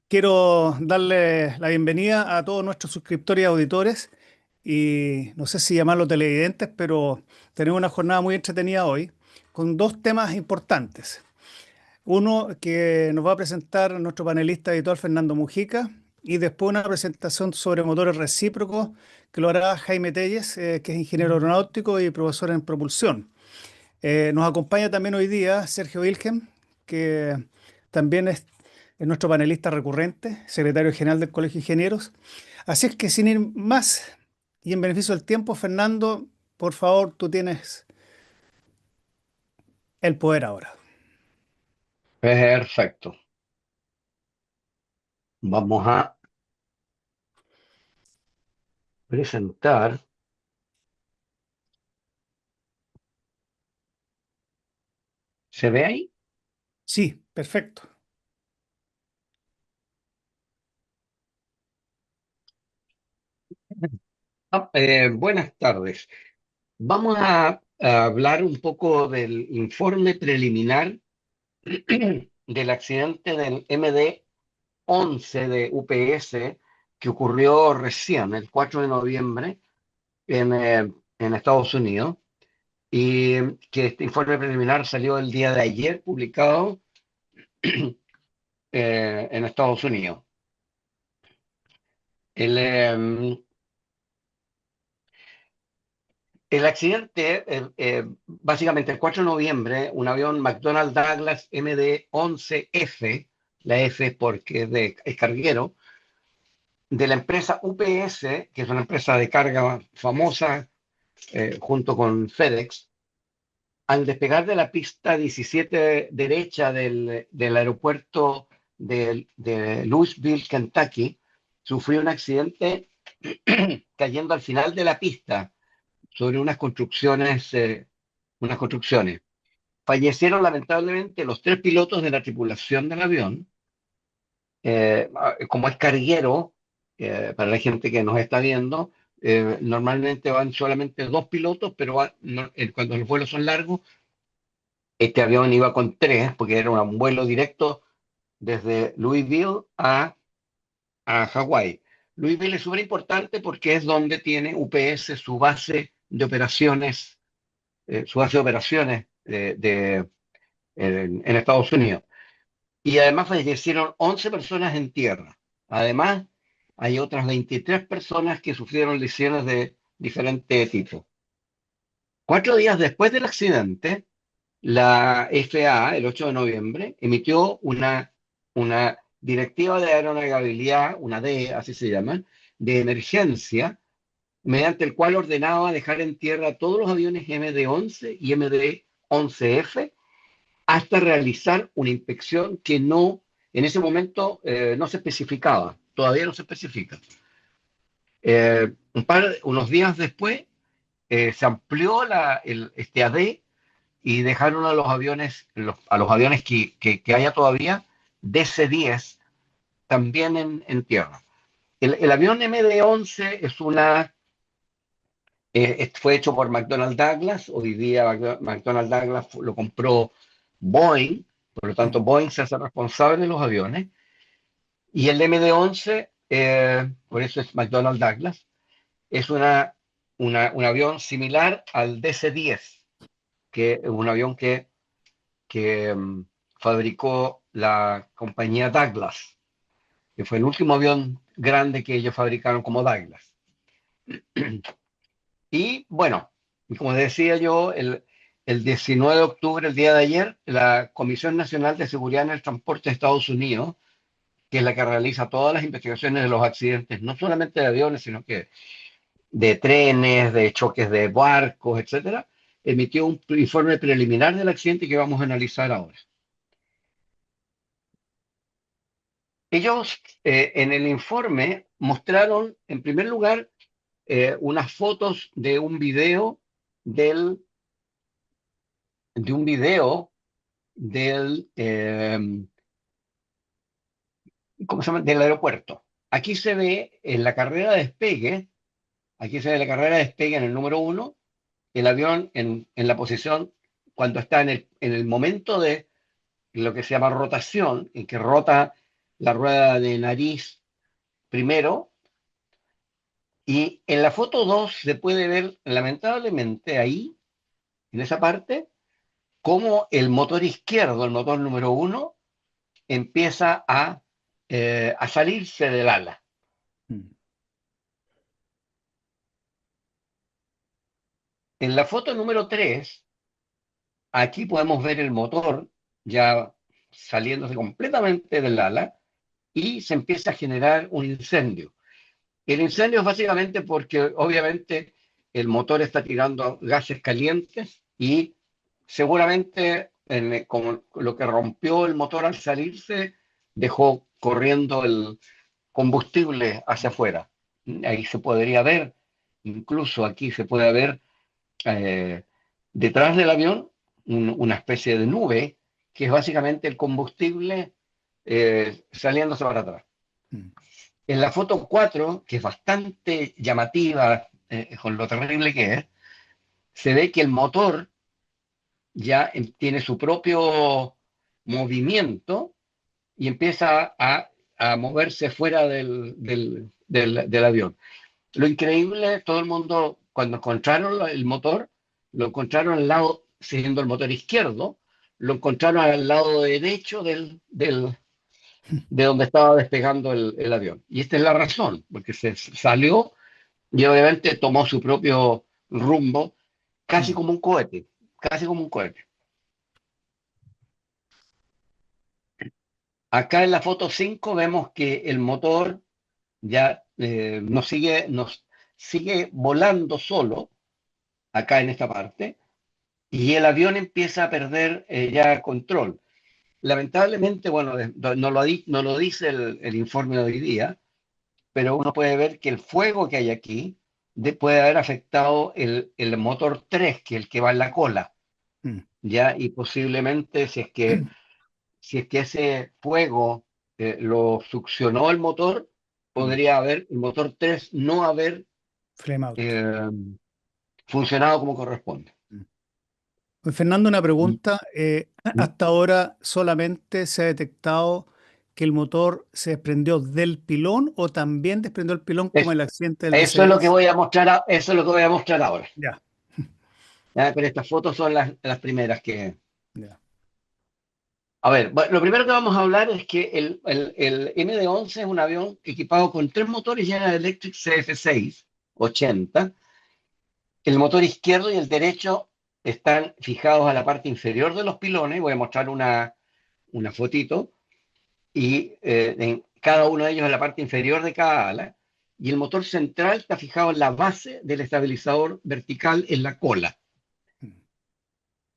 Quiero darle la bienvenida a todos nuestros suscriptores y auditores y no sé si llamarlos televidentes, pero tenemos una jornada muy entretenida hoy con dos temas importantes. Uno que nos va a presentar nuestro panelista habitual Fernando Mujica y después una presentación sobre motores recíprocos que lo hará Jaime Telles, que es ingeniero aeronáutico y profesor en propulsión. Nos acompaña también hoy día Sergio Wilhelm, que también es nuestro panelista recurrente, secretario general del Colegio de Ingenieros. Así es que sin ir más y en beneficio del tiempo, Fernando, por favor, tú tienes el poder ahora. Perfecto. Vamos a presentar. ¿Se ve ahí? Sí, perfecto. Buenas tardes. Vamos a hablar un poco del informe preliminar del accidente del MD-11 de UPS que ocurrió recién, el 4 de noviembre, en Estados Unidos, y que este informe preliminar salió el día de ayer, publicado en Estados Unidos. El, eh, El accidente, básicamente el 4 de noviembre, un avión McDonnell Douglas MD-11F, la F porque es carguero, de la empresa UPS, que es una empresa de carga famosa junto con FedEx, al despegar de la pista 17 derecha del aeropuerto de Louisville, Kentucky, sufrió un accidente cayendo al final de la pista sobre unas construcciones. Fallecieron lamentablemente los tres pilotos de la tripulación del avión. Como es carguero, para la gente que nos está viendo, normalmente van solamente dos pilotos, pero cuando los vuelos son largos, este avión iba con tres, porque era un vuelo directo desde Louisville a Hawái. Louisville es súper importante porque es donde tiene UPS su base de operaciones, en Estados Unidos. Y además fallecieron 11 personas en tierra. Además, hay otras 23 personas que sufrieron lesiones de diferente tipo. 4 días después del accidente, la FAA, el 8 de noviembre, emitió una directiva de aeronavegabilidad, una D, así se llama, de emergencia, mediante el cual ordenaba dejar en tierra todos los aviones MD-11 y MD-11F hasta realizar una inspección que en ese momento no se especificaba, todavía no se especifica. Unos días después se amplió este AD y dejaron a los aviones, a los aviones que haya todavía, DC-10, también en tierra. El avión MD-11 fue hecho por McDonnell Douglas. Hoy día McDonnell Douglas lo compró Boeing, por lo tanto Boeing se hace responsable de los aviones. Y el MD-11, por eso es McDonnell Douglas, es un avión similar al DC-10, que es un avión que fabricó la compañía Douglas, que fue el último avión grande que ellos fabricaron como Douglas. Y bueno, como decía yo, el 19 de octubre, el día de ayer, la Comisión Nacional de Seguridad en el Transporte de Estados Unidos, que es la que realiza todas las investigaciones de los accidentes, no solamente de aviones, sino que de trenes, de choques de barcos, etcétera, emitió un informe preliminar del accidente que vamos a analizar ahora. Ellos en el informe mostraron, en primer lugar, unas fotos del, de un video del, ¿cómo se llama? Del aeropuerto. Aquí se ve en la carrera de despegue, aquí se ve la carrera de despegue en el número 1, el avión en la posición cuando está en el momento de lo que se llama rotación, en que rota la rueda de nariz primero, y en la foto 2 se puede ver lamentablemente ahí, en esa parte, cómo el motor izquierdo, el motor número uno, empieza a salirse del ala. Mm. En la foto número 3 aquí podemos ver el motor ya saliéndose completamente del ala y se empieza a generar un incendio. El incendio es básicamente porque obviamente el motor está tirando gases calientes y seguramente como lo que rompió el motor al salirse dejó corriendo el combustible hacia afuera. Ahí se podría ver, incluso aquí se puede ver eh, detrás del avión una especie de nube que es básicamente el combustible saliéndose para atrás. Mm. En la foto 4 que es bastante llamativa con lo terrible que es, se ve que el motor ya tiene su propio movimiento y empieza a moverse fuera del avión. Lo increíble, todo el mundo, cuando encontraron el motor, lo encontraron al lado, siendo el motor izquierdo, lo encontraron al lado derecho de donde estaba despegando el avión. Y esta es la razón, porque se salió y obviamente tomó su propio rumbo, casi Mm. como un cohete, casi como un cohete. Acá en la foto 5 vemos que el motor ya nos sigue volando solo, acá en esta parte, y el avión empieza a perder ya control. Lamentablemente, bueno, no lo dice el informe de hoy día, pero uno puede ver que el fuego que hay aquí puede haber afectado el motor 3 que es el que va en la cola, Mm. ¿ya? Y posiblemente si es que ese fuego lo succionó el motor, Mm. podría haber el motor 3 no haber Flame out. eh, funcionado como corresponde. Mm. Pues, Fernando, una Y- pregunta. Hasta ahora solamente se ha detectado que el motor se desprendió del pilón o también desprendió el pilón como es- el accidente del Eso es lo que DC-10. voy a mostrar, eso es lo que voy a mostrar ahora. Ya, ¿Ya? Pero estas fotos son las primeras que... ya. A ver, bueno, lo primero que vamos a hablar es que el MD-11 es un avión equipado con tres motores General Electric CF6-80. El motor izquierdo y el derecho están fijados a la parte inferior de los pilones. Voy a mostrar una fotito. Y en cada uno de ellos en la parte inferior de cada ala. Y el motor central está fijado en la base del estabilizador vertical en la cola. Mm.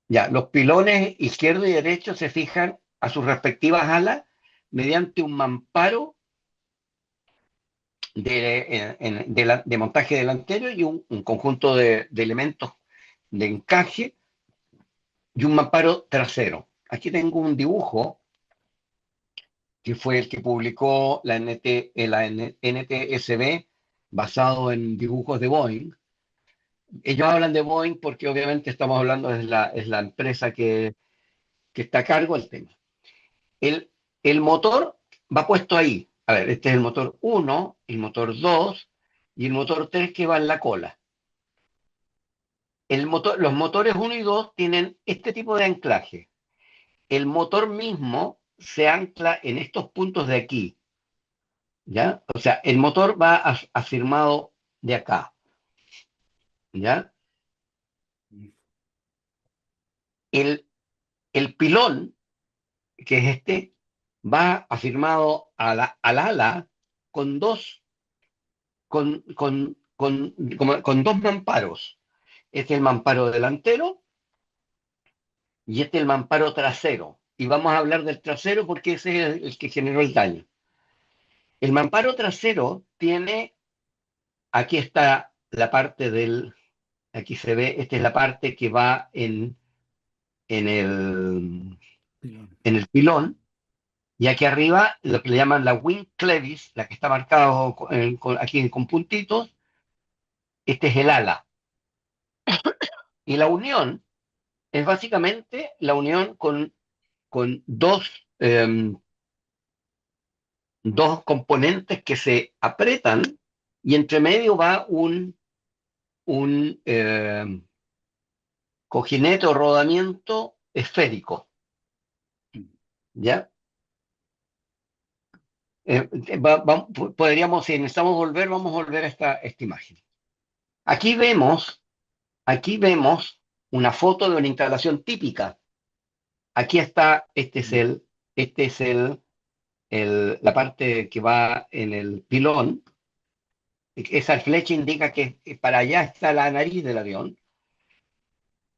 Ya, los pilones izquierdo y derecho se fijan a sus respectivas alas mediante un mamparo de montaje delantero y un conjunto de elementos de encaje y un mamparo trasero. Aquí tengo un dibujo que fue el que publicó la NTSB basado en dibujos de Boeing. Ellos hablan de Boeing porque obviamente estamos hablando de es la empresa que está a cargo del tema. El, el motor va puesto ahí. A ver, este es el motor uno, el motor 2 y el motor 3 que va en la cola. Los motores uno y 2 tienen este tipo de anclaje. El motor mismo se ancla en estos puntos de aquí, ¿ya? O sea, el motor va afirmado de acá, ¿ya? El, el pilón, que es este, va afirmado al ala con con dos mamparos. Este es el mamparo delantero y este es el mamparo trasero. Y vamos a hablar del trasero porque ese es el que generó el daño. El mamparo trasero tiene, aquí está la parte aquí se ve, esta es la parte que va en Pilón. en el pilón. Y aquí arriba, lo que le llaman la wing clevis, la que está marcada aquí con puntitos, este es el ala. Y la unión es básicamente la unión con dos componentes que se apretan y entre medio va un cojinete o rodamiento esférico, ¿ya? Podríamos, si necesitamos volver, vamos a volver a esta imagen. Aquí vemos, aquí vemos una foto de una instalación típica. Aquí está, la parte que va en el pilón. Esa flecha indica que para allá está la nariz del avión.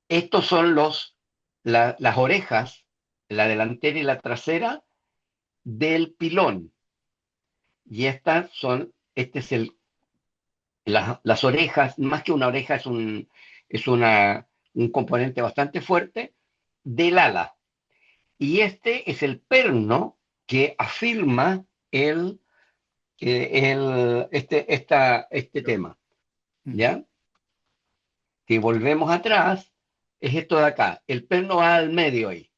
Estos son las orejas, la delantera y la trasera del pilón. Y este es las orejas, más que una oreja, es un componente bastante fuerte del ala. Y este es el perno que afirma este tema, Mm. ¿ya? Si volvemos atrás, es esto de acá. El perno va al medio ahí.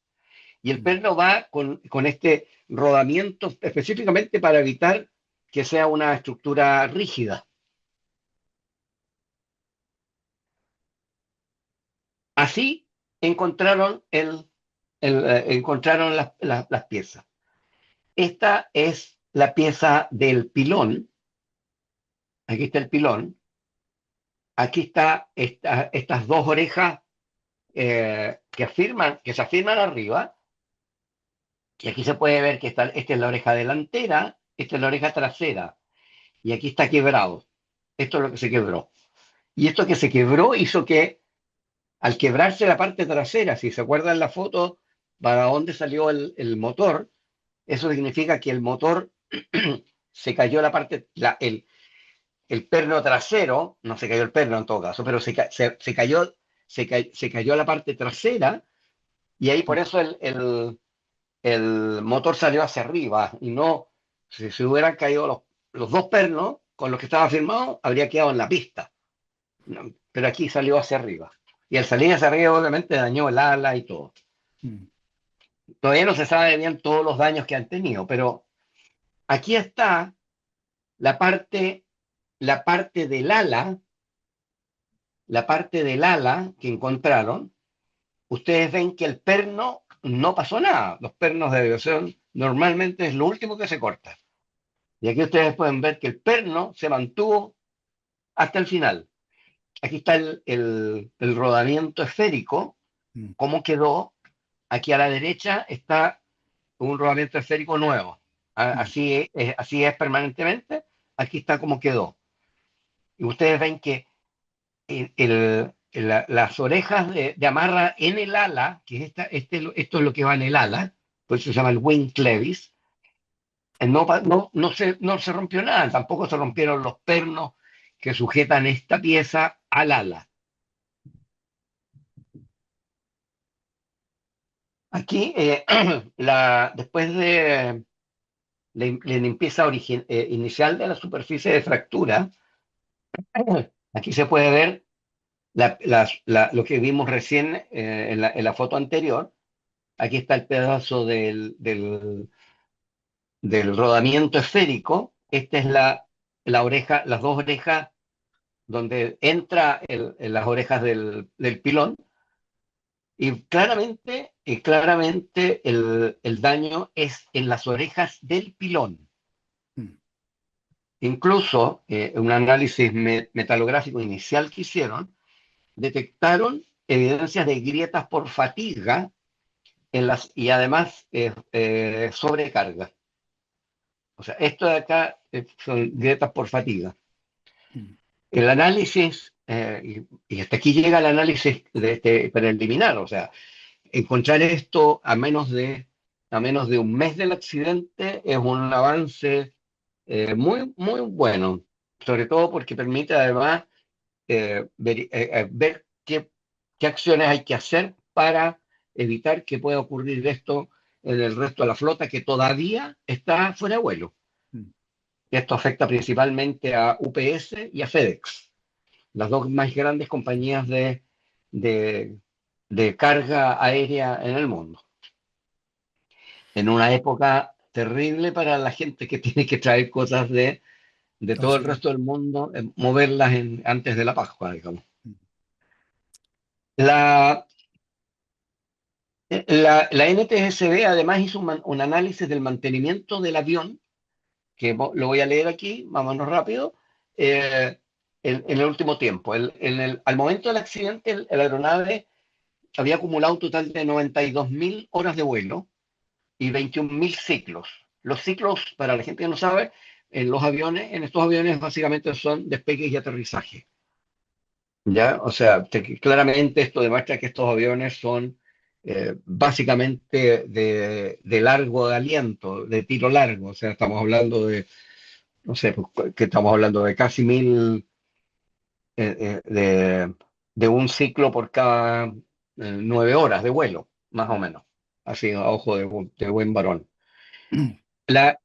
Y el Mm. perno va con este rodamiento específicamente para evitar que sea una estructura rígida. Así encontraron las piezas. Esta es la pieza del pilón. Aquí está el pilón. Aquí está estas dos orejas que se afirman arriba. Y aquí se puede ver que esta es la oreja delantera, esta es la oreja trasera. Y aquí está quebrado. Esto es lo que se quebró. Y esto que se quebró hizo que, al quebrarse la parte trasera, si se acuerdan la foto, para dónde salió el motor, eso significa que el motor se cayó el perno trasero, no se cayó el perno en todo caso, pero se cayó la parte trasera y ahí por eso el motor salió hacia arriba y no, si se hubieran caído los dos pernos con los que estaba firmado, habría quedado en la pista. No, pero aquí salió hacia arriba. Y al salir hacia arriba, obviamente, dañó el ala y todo. Mm. Todavía no se sabe bien todos los daños que han tenido, pero aquí está la parte, la parte del ala, la parte del ala que encontraron. Ustedes ven que el perno no pasó nada. Los pernos de aviación normalmente es lo último que se corta. Y aquí ustedes pueden ver que el perno se mantuvo hasta el final. Aquí está el rodamiento esférico, Mm. cómo quedó. Aquí a la derecha está un rodamiento esférico nuevo. Mm. Así es permanentemente. Aquí está como quedó. Y ustedes ven que las orejas de amarra en el ala, que esto es lo que va en el ala, por eso se llama el wing clevis, no se rompió nada, tampoco se rompieron los pernos que sujetan esta pieza al ala. Aquí, después de la limpieza inicial de la superficie de fractura, aquí se puede ver lo que vimos recién en la foto anterior. Aquí está el pedazo del rodamiento esférico. Esta es la oreja, las dos orejas donde entra en las orejas del pilón. Y claramente el daño es en las orejas del pilón. Mm. Incluso un análisis metalográfico inicial que hicieron, detectaron evidencias de grietas por fatiga y además sobrecarga. O sea, esto de acá son grietas por fatiga. Mm. El análisis, y hasta aquí llega el análisis de preliminar, o sea, encontrar esto a menos de un mes del accidente es un avance muy, muy bueno, sobre todo porque permite además ver qué acciones hay que hacer para evitar que pueda ocurrir esto en el resto de la flota que todavía está fuera de vuelo. Mm. Esto afecta principalmente a UPS y a FedEx, las dos más grandes compañías de de carga aérea en el mundo, en una época terrible para la gente que tiene que traer cosas de todo el Así es. resto del mundo, moverlas antes de la Pascua, digamos. La, la NTSB además hizo un análisis del mantenimiento del avión, que lo voy a leer aquí, vámonos rápido, eh, en el último tiempo. Al momento del accidente, el aeronave había acumulado un total de 92.000 horas de vuelo y 21.000 ciclos. Los ciclos, para la gente que no sabe, en estos aviones básicamente son despegue y aterrizaje. ¿Ya? O sea, claramente esto demuestra que estos aviones son básicamente de largo de aliento, de tiro largo. O sea, estamos hablando de, no sé, pues, que estamos hablando de casi 1.000, de un ciclo por cada 9 horas de vuelo, más o menos. Así, a ojo de buen varón. La,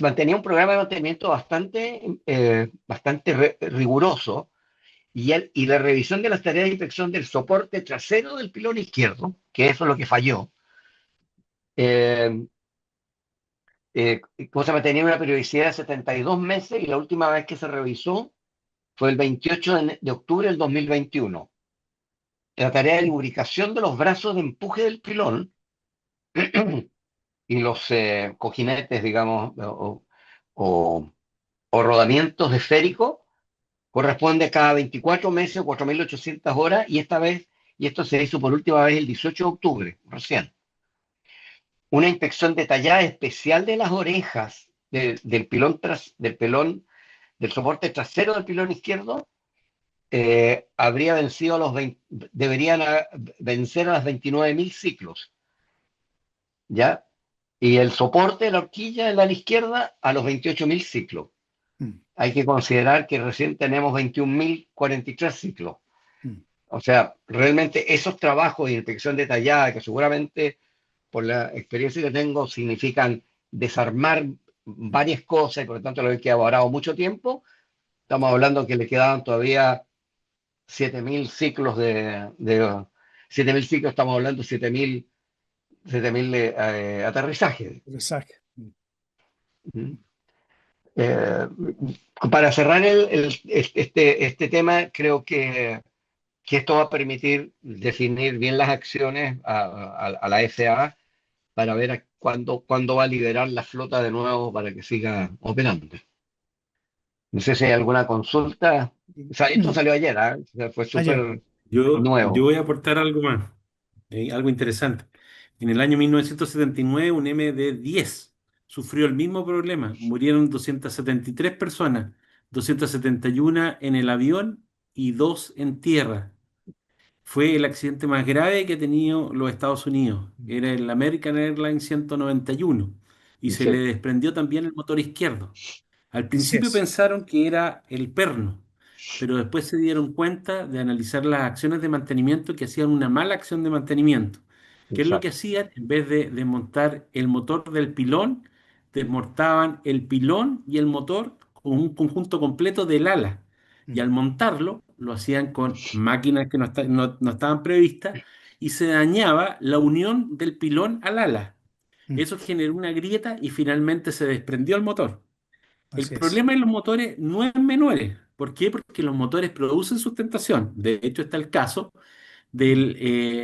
mantenía un programa de mantenimiento bastante riguroso y la revisión de las tareas de inspección del soporte trasero del pilón izquierdo, que eso es lo que falló, eh, cosa mantenía una periodicidad de 72 meses y la última vez que se revisó fue el 28 de octubre del 2021. La tarea de lubricación de los brazos de empuje del pilón y los cojinetes, digamos, o, o rodamientos de esférico corresponde cada 24 meses o 4.800 horas y esto se hizo por última vez el 18 de octubre, recién. Una inspección detallada especial de las orejas del soporte trasero del pilón izquierdo habría vencido a los 20, deberían vencer a las 29.000 ciclos, ¿ya? Y el soporte de la horquilla en la izquierda a los 28.000 ciclos. Hay que considerar que recién tenemos 21.043 ciclos. O sea, realmente esos trabajos de inspección detallada, que seguramente por la experiencia que tengo significan desarmar varias cosas y por lo tanto lo que ha ahorrado mucho tiempo, estamos hablando que le quedaban todavía 7.000 ciclos de 7.000 ciclos, estamos hablando de 7.000 aterrizajes. Exacto. ¿Mm? Eh, para cerrar este tema, creo que esto va a permitir definir bien las acciones a la FAA para ver cuándo va a liberar la flota de nuevo para que siga operando. No sé si hay alguna consulta. O sea, esto salió ayer, ¿ah? O sea, fue Ayer. súper Yo nuevo. voy a aportar algo más, algo interesante. En el año 1979, un MD-10 sufrió el mismo problema. Murieron 273 personas, 271 en el avión y 2 en tierra. Fue el accidente más grave que ha tenido los Estados Unidos. Era el American Airlines 191 y se le Sí, desprendió también el motor izquierdo. Al Así principio es. pensaron que era el perno, pero después se dieron cuenta de analizar las acciones de mantenimiento que hacían una mala acción de mantenimiento. ¿Qué es lo que exacto. hacían? En vez de desmontar el motor del pilón, desmontaban el pilón y el motor con un conjunto completo del ala. Y al montarlo, lo hacían con máquinas que no estaban previstas y se dañaba la unión del pilón al ala. Eso generó una grieta y finalmente se desprendió el motor. El Así es. problema en los motores no es menores. ¿Por qué? Porque los motores producen sustentación. De hecho, está el caso del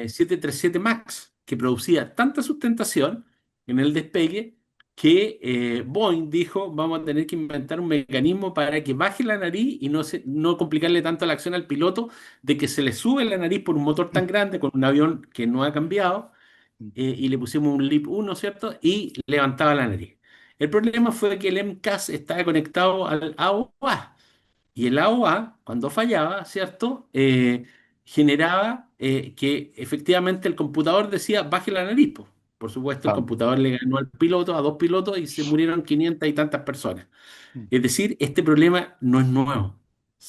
737 MAX, que producía tanta sustentación en el despegue que Boeing dijo, vamos a tener que inventar un mecanismo para que baje la nariz y no complicarle tanto la acción al piloto de que se le sube la nariz por un motor tan grande con un avión que no ha cambiado y le pusimos un LIP 1, ¿cierto? Y levantaba la nariz. El problema fue que el MCAS estaba conectado al AOA y el AOA, cuando fallaba, ¿cierto? Generaba que efectivamente el computador decía baje la nariz, po. Por supuesto, el Ah, computador le ganó al piloto, a dos pilotos y se murieron 500 y tantas personas. Mm. Es decir, este problema no es nuevo,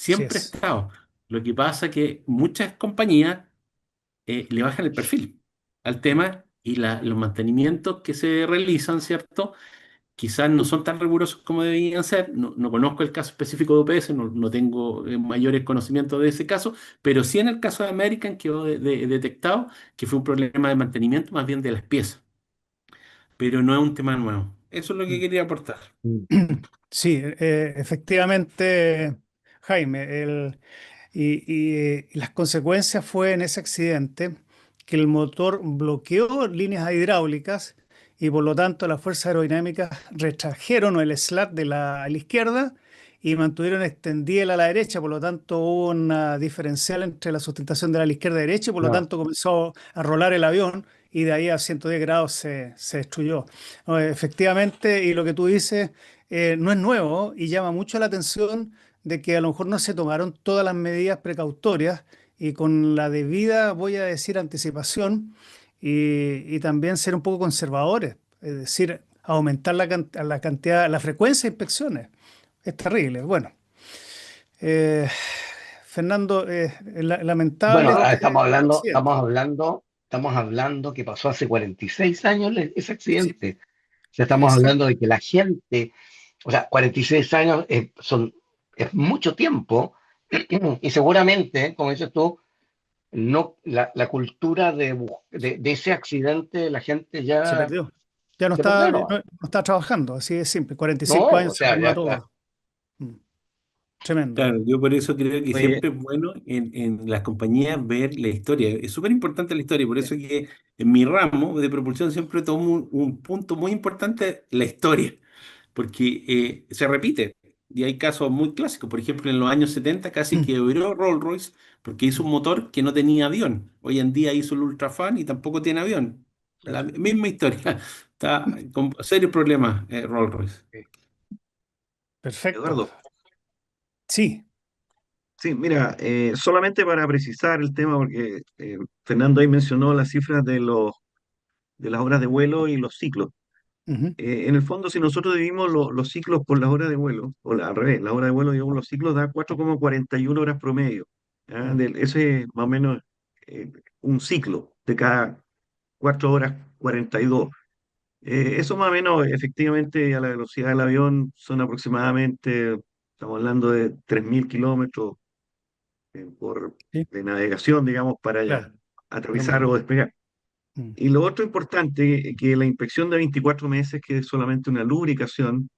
Así siempre ha es. estado. Lo que pasa es que muchas compañías le bajan el perfil al tema y los mantenimientos que se realizan, ¿cierto? quizás no son tan rigurosos como deberían ser. No, no conozco el caso específico de UPS, no tengo mayores conocimientos de ese caso, pero sí en el caso de American quedó detectado que fue un problema de mantenimiento más bien de las piezas, pero no es un tema nuevo. Eso es lo que quería aportar. Mm. Sí, efectivamente, Jaime, y las consecuencias fue en ese accidente que el motor bloqueó líneas hidráulicas y por lo tanto las fuerzas aerodinámicas retrajeron el slat de a la izquierda y mantuvieron extendida a la derecha, por lo tanto hubo una diferencial entre la sustentación de la izquierda y derecha y por lo No. tanto comenzó a rolar el avión y de ahí a 110 grados se destruyó. No, efectivamente, y lo que tú dices no es nuevo y llama mucho la atención de que a lo mejor no se tomaron todas las medidas precautorias y con la debida, voy a decir, anticipación y también ser un poco conservadores, es decir, aumentar la cantidad, la frecuencia de inspecciones. Es terrible. Bueno, eh, Fernando, lamentable Bueno, este accidente. estamos hablando que pasó hace 46 años ese Sí, accidente. O sea, estamos hablando exacto. de que la gente, o sea, 46 años es mucho tiempo y seguramente, como dices tú, no, la cultura de ese accidente, la gente Se ya perdió. Ya se perdió, ¿no? no está trabajando, así de simple. 45 No, o años se sea, perdió a ya está. todos. Mm, Tremendo. Claro, yo por eso creo que Oye, siempre es bueno en las compañías ver la historia. Es súper importante la historia, por Sí. eso que en mi ramo de propulsión siempre tomo un punto muy importante, la historia, porque se repite. Y hay casos muy clásicos. Por ejemplo, en los años 70 casi Mm, quebró Rolls-Royce porque hizo mm, un motor que no tenía avión. Hoy en día hizo el Ultrafan y tampoco tiene avión. La claro. misma historia. Está con serios problemas Rolls-Royce. Perfecto. Eduardo, Sí. sí, mira, solamente para precisar el tema, porque Fernando ahí mencionó las cifras de las horas de vuelo y los ciclos. Ujú, En el fondo, si nosotros dividimos los ciclos por las horas de vuelo, al revés, la hora de vuelo, digamos, los ciclos da 4,41 horas promedio. ¿Ya? mm, Ese es más o menos eh, un ciclo de cada 4 horas 42. Eso más o menos, efectivamente, a la velocidad del avión son aproximadamente, estamos hablando de 3.000 kilómetros sí, de navegación, digamos, para claro. aterrizar o Promedio. despegar. Mm, Y lo otro importante, que la inspección de 24 meses, que es solamente una lubricación,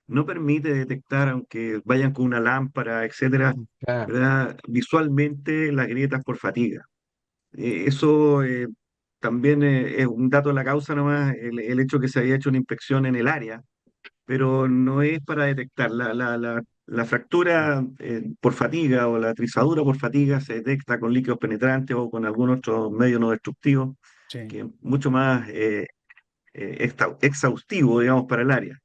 no permite detectar, aunque vayan con una lámpara, etcétera, mm, claro. ¿verdad? Visualmente las grietas por fatiga. Eso también es un dato de la causa nomás, el hecho que se había hecho una inspección en el área, pero no es para detectar. La fractura por fatiga o la trizadura por fatiga se detecta con líquidos penetrantes o con algún otro medio no destructivo, sí. que es mucho más exhaustivo, digamos, para el área.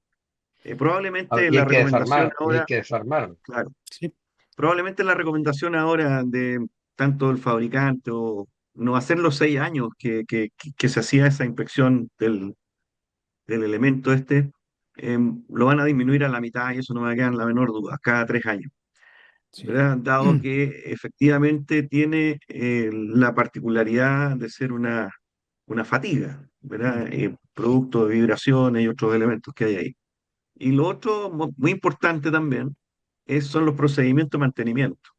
Probablemente Y la hay que recomendación desarmar, y hay ahora, que desarmar. claro, Sí. probablemente la recomendación ahora de tanto el fabricante o no hacer los 6 años que se hacía esa inspección del elemento este, lo van a disminuir a la mitad y eso no me queda la menor duda, cada 3 años, Sí. ¿verdad? Dado que efectivamente tiene la particularidad de ser una fatiga, Mm, ¿verdad? Producto de vibraciones y otros elementos que hay ahí. Y lo otro muy importante también son los procedimientos de mantenimiento.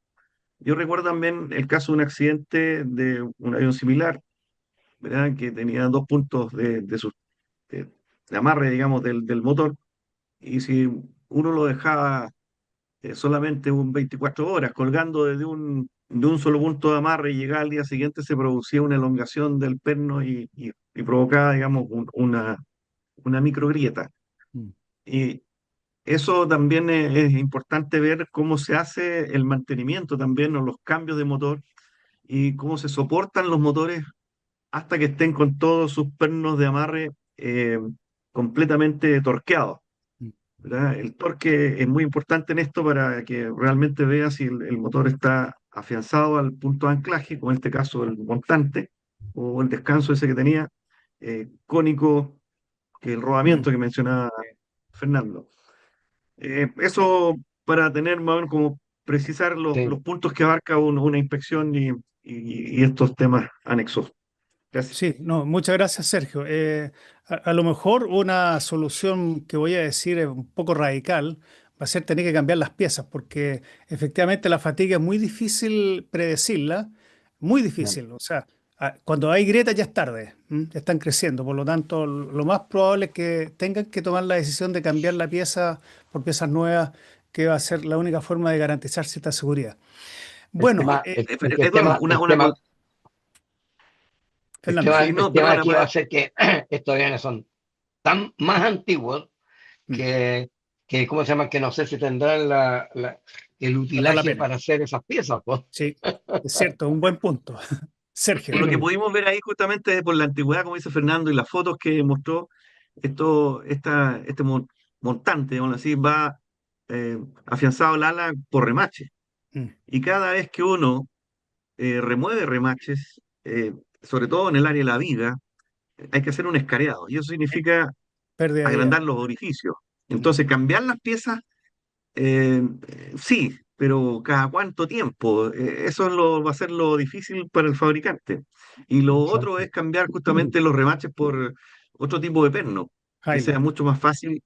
Yo recuerdo también el caso de un accidente de un avión similar, ¿verdad? Que tenía dos puntos de- de amarre, digamos, del motor, y si uno lo dejaba solamente un 24 horas colgando de un solo punto de amarre y llegaba al día siguiente, se producía una elongación del perno y provocaba, digamos, una microgrieta. mm, Y eso también es importante ver cómo se hace el mantenimiento también o los cambios de motor y cómo se soportan los motores hasta que estén con todos sus pernos de amarre completamente torqueados. mm, ¿Verdad? El torque es muy importante en esto para que realmente veas si el motor está afianzado al punto de anclaje, como en este caso el montante o el descanso ese que tenía, cónico, que el mm. rodamiento que mencionaba Fernando. Eso para tener más o menos como precisar los Sí. puntos que abarca una inspección y estos temas anexos. Gracias. Sí, no, muchas gracias, Sergio. A lo mejor una solución que voy a decir es un poco radical, va a ser tener que cambiar las piezas, porque efectivamente la fatiga es muy difícil predecirla, muy Claro. difícil. O sea, cuando hay grietas ya es tarde, ¿m? Ya están creciendo. Por lo tanto, lo más probable es que tengan que tomar la decisión de cambiar la pieza por piezas nuevas, que va a ser la única forma de garantizar cierta seguridad. El Bueno, tema, el, el- el Eduardo, tema, el tema, el Fernando. tema, sí, el no, tema perdona, aquí va a ser que estos aviones son tan más antiguos Mm, ¿cómo se llama? Que no sé si tendrán el valdrá la utilaje pena. para hacer esas piezas, pues. Sí, es cierto, un buen punto. por Sergio. lo que pudimos ver ahí justamente por la antigüedad, como dice Fernando, y las fotos que mostró, montante, digamos así, va afianzado al ala por remache. Mm, Y cada vez que uno remueve remaches, sobre todo en el área de la viga, hay que hacer un escareado. Y eso significa pérdida de vida. agrandar los orificios. Mm, Entonces, cambiar las piezas, sí, pero ¿cada cuánto tiempo? Eso va a ser lo difícil para el fabricante. Y lo otro Exacto. es cambiar justamente los remaches por otro tipo de perno, que sea Highland. mucho más fácil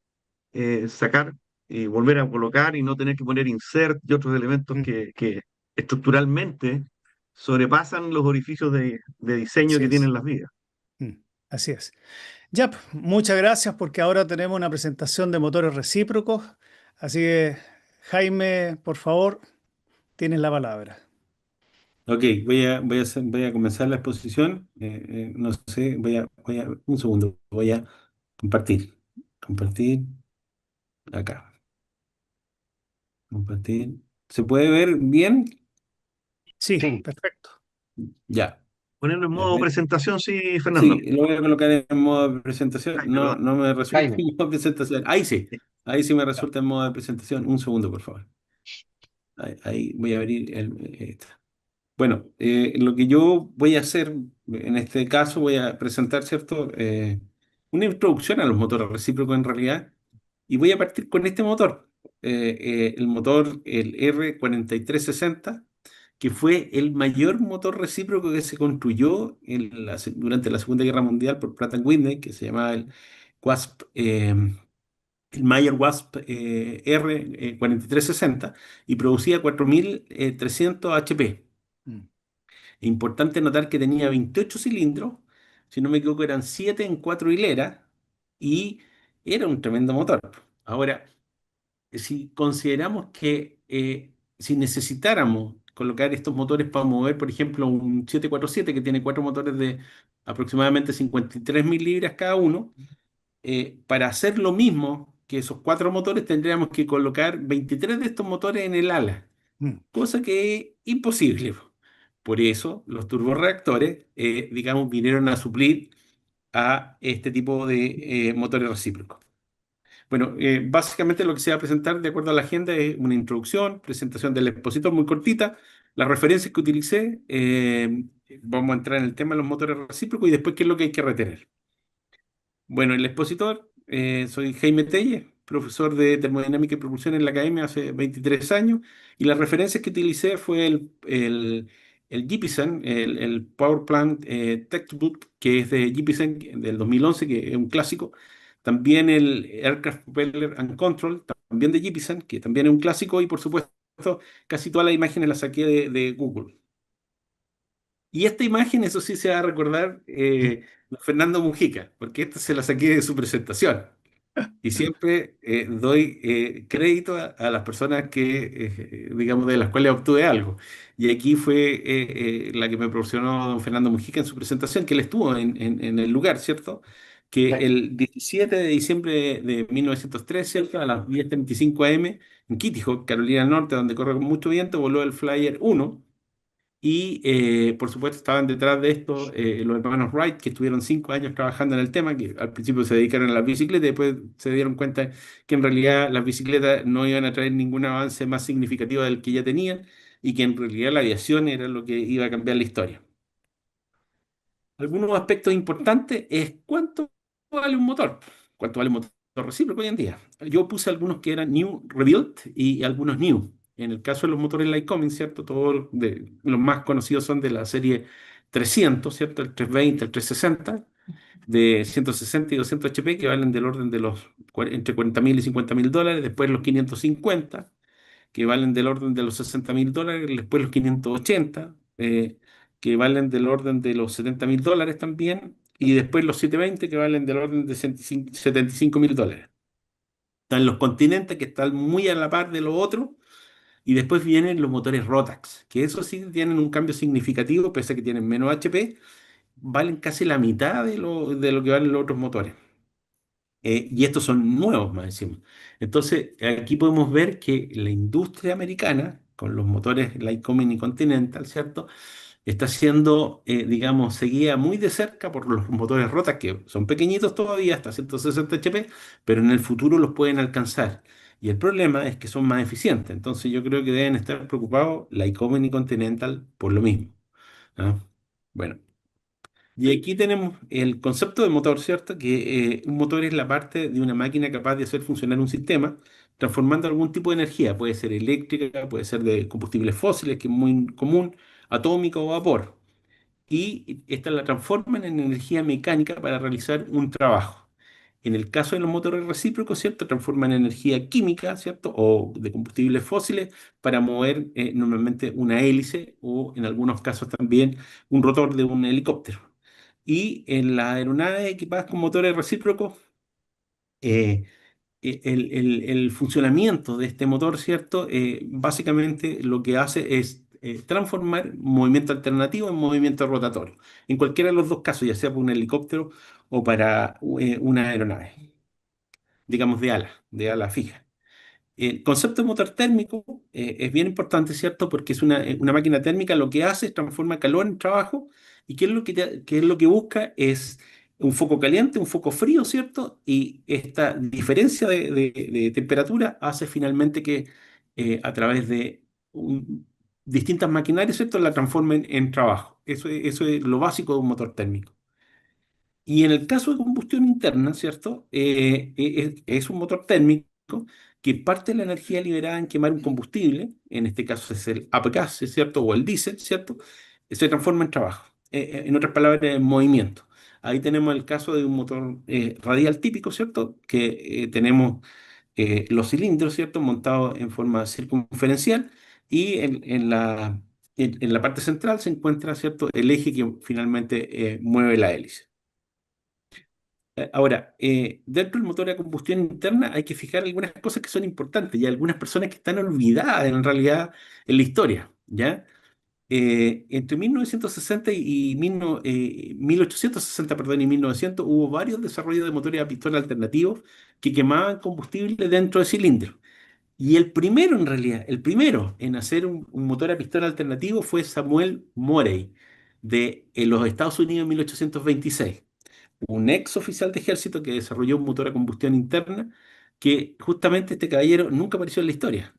sacar y volver a colocar y no tener que poner insert y otros elementos Mm, que estructuralmente sobrepasan los orificios de diseño así que es. tienen las vigas. Mm, así es. Ya, muchas gracias porque ahora tenemos una presentación de motores recíprocos. Así que, Jaime, por favor, tienes la palabra. Ok, voy a comenzar la exposición. No sé, un segundo, voy a compartir. Compartir acá. Compartir. ¿Se puede ver bien? Sí, Sí, perfecto. Ya. Ponerlo en A modo ver. presentación, sí, Fernando. Sí, lo voy a colocar en modo de presentación. Jaime, No, perdón. no me resulta Jaime. en modo de presentación. Ahí sí. Sí. Ahí sí me Ya. resulta en modo de presentación. Un segundo, por favor. Ahí voy a abrir esta. Bueno, lo que yo voy a hacer en este caso, voy a presentar, ¿cierto? Una introducción a los motores recíprocos en realidad, y voy a partir con este motor, el motor, el R4360, que fue el mayor motor recíproco que se construyó durante la Segunda Guerra Mundial por Pratt and Whitney, que se llamaba el WASP, el Mayer WASP R 4360, y producía 4300 HP. Mm, Importante notar que tenía 28 cilindros, si no me equivoco eran 7 en 4 hileras, y era un tremendo motor. Ahora, si consideramos que si necesitáramos colocar estos motores para mover, por ejemplo, un 747 que tiene 4 motores de aproximadamente 53.000 libras cada uno, para hacer lo mismo que esos 4 motores tendríamos que colocar 23 de estos motores en el ala, mm, cosa que es imposible. Por eso los turborreactores, digamos, vinieron a suplir a este tipo de motores recíprocos. Bueno, básicamente lo que se va a presentar de acuerdo a la agenda es una introducción, presentación del expositor muy cortita, las referencias que utilicé, vamos a entrar en el tema de los motores recíprocos y después qué es lo que hay que retener. Bueno, el expositor, soy Jaime Telle, profesor de termodinámica y propulsión en la academia hace 23 años, y las referencias que utilicé fue el Jeppesen, el Power Plant Textbook, que es de Jeppesen del 2011, que es un clásico. También el Aircraft Propeller and Control, también de Jeppesen, que también es un clásico, y por supuesto, casi todas las imágenes las saqué de Google. Y esta imagen, eso sí se va a recordar, Fernando Mujica, porque esta se la saqué de su presentación. Y siempre doy crédito a las personas que, digamos, de las cuales obtuve algo. Y aquí fue la que me proporcionó don Fernando Mujica en su presentación, que él estuvo en el lugar, ¿cierto? Que Sí, el 17 de diciembre de 1903, ¿cierto? A las 10:35 am, en Kitty Hawk, Carolina del Norte, donde corre con mucho viento, voló el Flyer 1 y por supuesto estaban detrás de esto los hermanos Wright, que estuvieron 5 años trabajando en el tema, que al principio se dedicaron a las bicicletas y después se dieron cuenta que en realidad las bicicletas no iban a traer ningún avance más significativo del que ya tenían y que en realidad la aviación era lo que iba a cambiar la historia. Algunos aspectos importantes es cuánto vale un motor, cuánto vale un motor recíproco hoy en día. Yo puse algunos que eran new rebuilt y algunos new. En el caso de los motores Lycoming, ¿cierto? Todos los más conocidos son de la serie 300, ¿cierto? El 320, el 360, de 160 y 200 HP, que valen del orden de los entre 40.000 y 50.000 dólares. Después los 550, que valen del orden de los 60.000 dólares. Después los 580, que valen del orden de los 70.000 dólares también. Y después los 720, que valen del orden de 75.000 dólares. Están los continentes, que están muy a la par de lo otro. Y después vienen los motores Rotax, que eso sí tienen un cambio significativo, pese a que tienen menos HP, valen casi la mitad de lo que valen los otros motores. Y estos son nuevos, más encima. Entonces, aquí podemos ver que la industria americana, con los motores Lycoming y Continental, ¿cierto? Está siendo, digamos, seguida muy de cerca por los motores Rotax, que son pequeñitos todavía, hasta 160 HP, pero en el futuro los pueden alcanzar. Y el problema es que son más eficientes. Entonces, yo creo que deben estar preocupados Lycoming y Continental por lo mismo. ¿Ah? Bueno. Y aquí tenemos el concepto de motor, ¿cierto? Que un motor es la parte de una máquina capaz de hacer funcionar un sistema, transformando algún tipo de energía. Puede ser eléctrica, puede ser de combustibles fósiles, que es muy común, atómica o vapor. Y esta la transforman en energía mecánica para realizar un trabajo. En el caso de los motores recíprocos, ¿cierto? Transforman energía química, ¿cierto? O de combustibles fósiles para mover normalmente una hélice o en algunos casos también un rotor de un helicóptero. Y en las aeronaves equipadas con motores recíprocos, eh, el funcionamiento de este motor, ¿cierto? Básicamente lo que hace es transformar movimiento alternativo en movimiento rotatorio. En cualquiera de los dos casos, ya sea para un helicóptero o para una aeronave, digamos de ala fija. El concepto de motor térmico es bien importante, ¿cierto? Porque es una máquina térmica, lo que hace es transforma calor en trabajo. ¿Y qué es lo que, qué es lo que busca? Es un foco caliente, un foco frío, ¿cierto? Y esta diferencia de temperatura hace finalmente que a través de distintas maquinarias, ¿cierto? La transformen en trabajo. Eso es lo básico de un motor térmico. Y en el caso de combustión interna, ¿cierto? Es un motor térmico que parte de la energía liberada en quemar un combustible, en este caso es el apgas, ¿cierto? O el diésel, ¿cierto? Se transforma en trabajo. En otras palabras, en movimiento. Ahí tenemos el caso de un motor radial típico, ¿cierto? Que tenemos los cilindros, ¿cierto? Montados en forma circunferencial y en la parte central se encuentra, ¿cierto? El eje que finalmente mueve la hélice. Ahora, dentro del motor a combustión interna hay que fijar algunas cosas que son importantes y algunas personas que están olvidadas en realidad en la historia, ¿ya? Entre 1960 y 1860, perdón, y 1900 hubo varios desarrollos de motores a pistón alternativos que quemaban combustible dentro de cilindros. Y el primero, en realidad, el primero en hacer un motor a pistón alternativo fue Samuel Morey de los Estados Unidos en 1826, un ex oficial de ejército que desarrolló un motor a combustión interna, que justamente este caballero nunca apareció en la historia.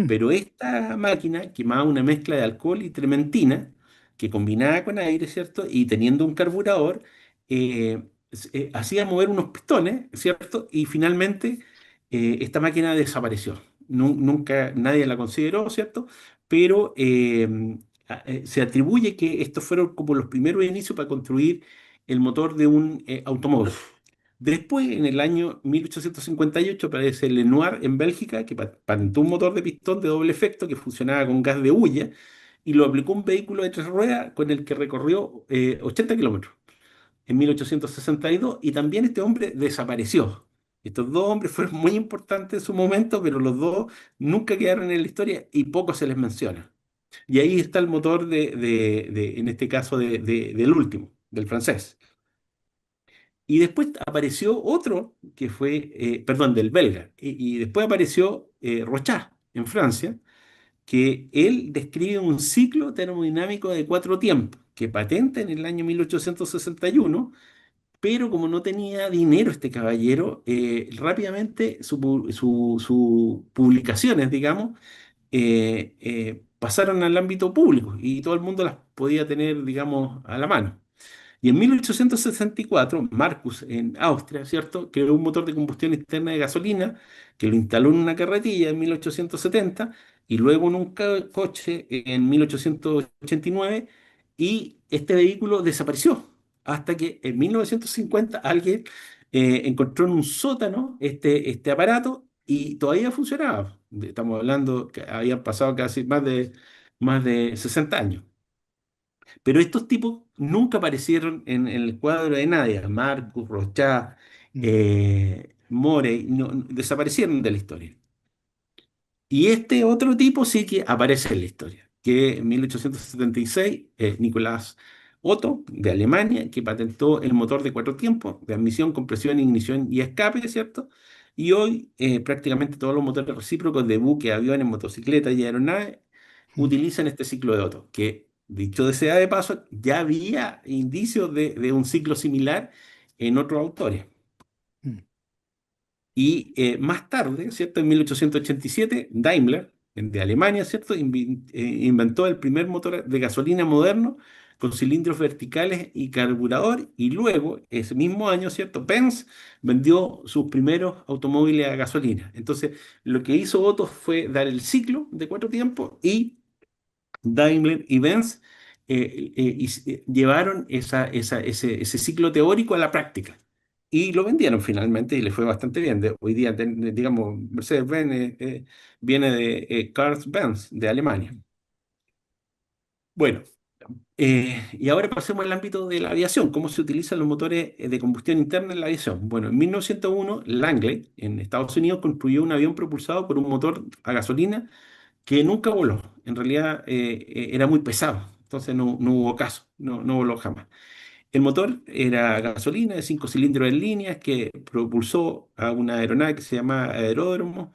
Pero esta máquina quemaba una mezcla de alcohol y trementina que combinaba con aire, ¿cierto? Y teniendo un carburador, hacía mover unos pistones, ¿cierto? Y finalmente esta máquina desapareció. Nunca nadie la consideró, ¿cierto? Pero se atribuye que estos fueron como los primeros inicios para construir el motor de un automóvil. Después, en el año 1858, aparece Lenoir en Bélgica, que patentó un motor de pistón de doble efecto que funcionaba con gas de hulla y lo aplicó a un vehículo de tres ruedas con el que recorrió 80 kilómetros en 1862 y también este hombre desapareció. Estos dos hombres fueron muy importantes en su momento, pero los dos nunca quedaron en la historia y poco se les menciona. Y ahí está el motor en este caso, del último, del francés. Y después apareció otro que fue, perdón, del belga. Y después apareció Rochat en Francia, que él describe un ciclo termodinámico de cuatro tiempos, que patenta en el año 1861, pero como no tenía dinero este caballero, rápidamente sus publicaciones, digamos, pasaron al ámbito público y todo el mundo las podía tener, digamos, a la mano. Y en 1864, Marcus, en Austria, ¿cierto?, creó un motor de combustión interna de gasolina que lo instaló en una carretilla en 1870 y luego en un coche en 1889 y este vehículo desapareció hasta que en 1950 alguien encontró en un sótano este aparato y todavía funcionaba. Estamos hablando que habían pasado casi más de 60 años. Pero estos tipos nunca aparecieron en el cuadro de nadie. Marcus, Rochat, mm, Morey, desaparecieron de la historia. Y este otro tipo sí que aparece en la historia, que en 1876 es Nicolás Otto, de Alemania, que patentó el motor de cuatro tiempos, de admisión, compresión, ignición y escape, ¿cierto? Y hoy prácticamente todos los motores recíprocos de buques, aviones, motocicletas y aeronaves mm, utilizan este ciclo de Otto, que dicho sea de paso, ya había indicios de un ciclo similar en otros autores. mm, Y más tarde, ¿cierto? En 1887, Daimler, de Alemania, ¿cierto? Inventó el primer motor de gasolina moderno con cilindros verticales y carburador. Y luego, ese mismo año, ¿cierto? Benz vendió sus primeros automóviles a gasolina. Entonces, lo que hizo Otto fue dar el ciclo de cuatro tiempos y Daimler y Benz llevaron ese ciclo teórico a la práctica. Y lo vendieron finalmente y le fue bastante bien. Hoy día, digamos, Mercedes-Benz viene de Cars-Benz, de Alemania. Bueno, y ahora pasemos al ámbito de la aviación. ¿Cómo se utilizan los motores de combustión interna en la aviación? Bueno, en 1901, Langley, en Estados Unidos, construyó un avión propulsado por un motor a gasolina que nunca voló. En realidad era muy pesado, entonces no hubo caso, no voló jamás. El motor era gasolina de cinco cilindros en línea que propulsó a una aeronave que se llama aeródromo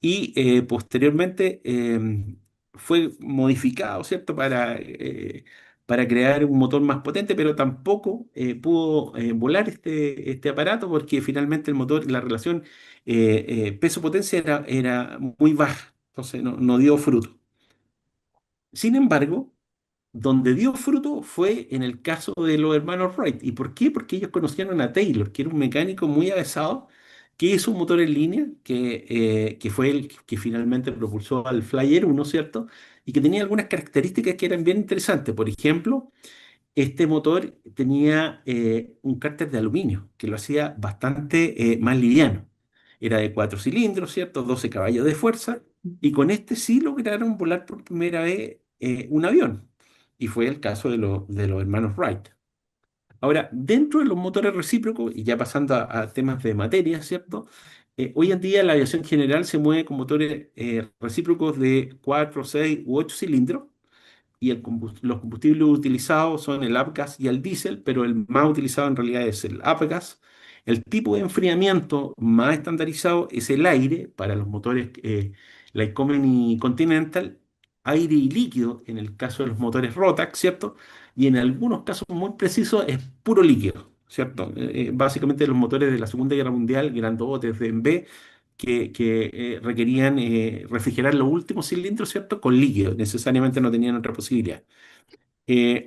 y posteriormente fue modificado, ¿cierto? Para crear un motor más potente, pero tampoco pudo volar este aparato porque finalmente el motor, la relación peso-potencia era muy baja, entonces no dio fruto. Sin embargo, donde dio fruto fue en el caso de los hermanos Wright. ¿Y por qué? Porque ellos conocieron a Taylor, que era un mecánico muy avesado, que hizo un motor en línea, que fue el que finalmente propulsó al Flyer 1, ¿cierto? Y que tenía algunas características que eran bien interesantes. Por ejemplo, este motor tenía un cárter de aluminio, que lo hacía bastante más liviano. Era de cuatro cilindros, ¿cierto? 12 caballos de fuerza, y con este sí lograron volar por primera vez un avión. Y fue el caso de los hermanos Wright. Ahora, dentro de los motores recíprocos, y ya pasando a temas de materia, ¿cierto? Hoy en día la aviación general se mueve con motores recíprocos de 4, 6 u 8 cilindros y los combustibles utilizados son el avgas y el diésel, pero el más utilizado en realidad es el avgas. El tipo de enfriamiento más estandarizado es el aire para los motores Lycoming y Continental, aire y líquido en el caso de los motores Rotax, ¿cierto? Y en algunos casos muy precisos es puro líquido, ¿cierto? Básicamente los motores de la Segunda Guerra Mundial, grandotes de B, que requerían refrigerar los últimos cilindros, ¿cierto? Con líquido, necesariamente no tenían otra posibilidad.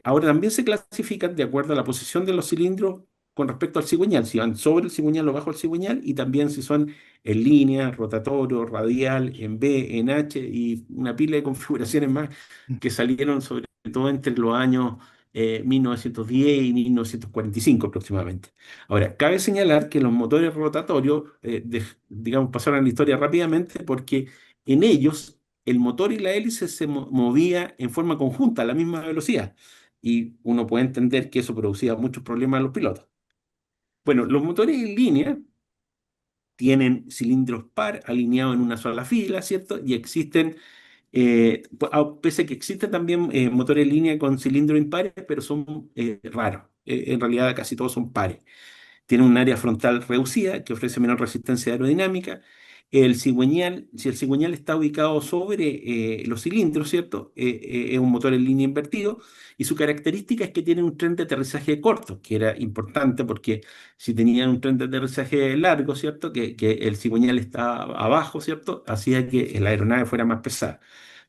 Ahora también se clasifican de acuerdo a la posición de los cilindros con respecto al cigüeñal, si van sobre el cigüeñal o bajo el cigüeñal, y también si son en línea, rotatorio, radial, en B, en H, y una pila de configuraciones más mm. que salieron sobre todo entre los años 1910 y 1945 aproximadamente. Ahora, cabe señalar que los motores rotatorios, digamos, pasaron a la historia rápidamente porque en ellos el motor y la hélice se movía en forma conjunta a la misma velocidad. Y uno puede entender que eso producía muchos problemas a los pilotos. Bueno, los motores en línea tienen cilindros par alineados en una sola fila, ¿cierto? Y existen, pese a que existen también motores en línea con cilindros impares, pero son raros. En realidad casi todos son pares. Tiene un área frontal reducida que ofrece menor resistencia aerodinámica. El cigüeñal, si el cigüeñal está ubicado sobre los cilindros, ¿cierto? Es un motor en línea invertido y su característica es que tiene un tren de aterrizaje corto, que era importante porque si tenían un tren de aterrizaje largo, ¿cierto? Que el cigüeñal está abajo, ¿cierto? Hacía que la aeronave fuera más pesada.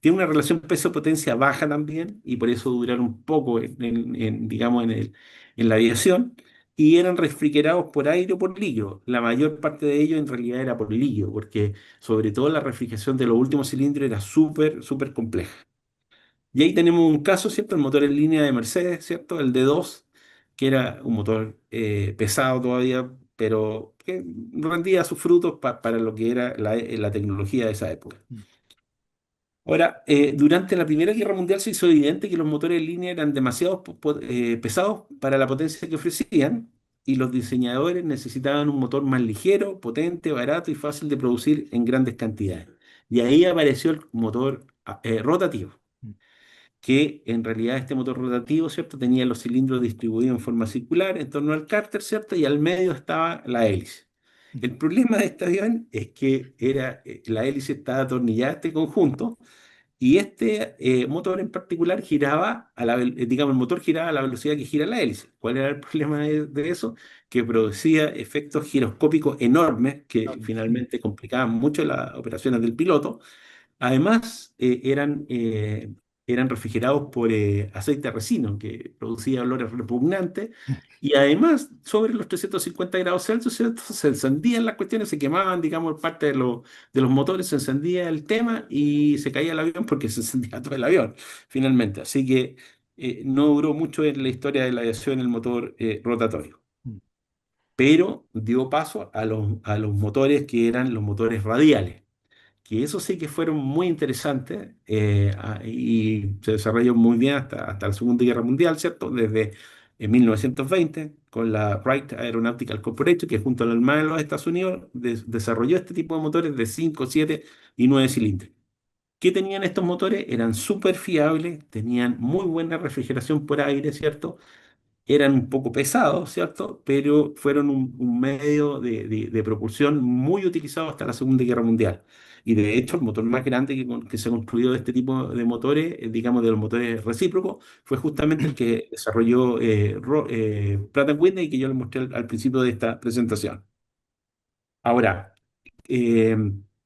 Tiene una relación peso-potencia baja también y por eso duraron poco digamos, en la aviación y eran refrigerados por aire o por líquido. La mayor parte de ellos en realidad era por líquido, porque sobre todo la refrigeración de los últimos cilindros era súper compleja. Y ahí tenemos un caso, ¿cierto? El motor en línea de Mercedes, ¿cierto? El D2, que era un motor pesado todavía, pero que rendía sus frutos para lo que era la tecnología de esa época. Ahora, durante la Primera Guerra Mundial se hizo evidente que los motores en línea eran demasiado pesados para la potencia que ofrecían y los diseñadores necesitaban un motor más ligero, potente, barato y fácil de producir en grandes cantidades. Y ahí apareció el motor rotativo, que en realidad este motor rotativo, ¿cierto? Tenía los cilindros distribuidos en forma circular en torno al cárter, ¿cierto? Y al medio estaba la hélice. El problema de este avión es que la hélice estaba atornillada a este conjunto y este motor en particular giraba digamos, el motor giraba a la velocidad que gira la hélice. ¿Cuál era el problema de eso? Que producía efectos giroscópicos enormes que finalmente complicaban mucho las operaciones del piloto. Además, eran refrigerados por aceite resino, que producía olores repugnantes. Y además, sobre los 350 grados Celsius, ¿cierto? Se encendían las cuestiones, se quemaban, digamos, parte de los motores, se encendía el tema y se caía el avión porque se encendía todo el avión, finalmente. Así que no duró mucho en la historia de la aviación el motor rotatorio. Pero dio paso a los motores que eran los motores radiales, que eso sí que fueron muy interesantes y se desarrolló muy bien hasta la Segunda Guerra Mundial, ¿cierto? Desde 1920, con la Wright Aeronautical Corporation, que junto a la Armada de los Estados Unidos desarrolló este tipo de motores de 5, 7 y 9 cilindros. ¿Qué tenían estos motores? Eran súper fiables, tenían muy buena refrigeración por aire, ¿cierto? Eran un poco pesados, ¿cierto? Pero fueron un medio de propulsión muy utilizado hasta la Segunda Guerra Mundial. Y de hecho, el motor más grande que se ha construido de este tipo de motores, digamos de los motores recíprocos, fue justamente el que desarrolló Pratt Whitney, que yo les mostré al principio de esta presentación. Ahora, eh,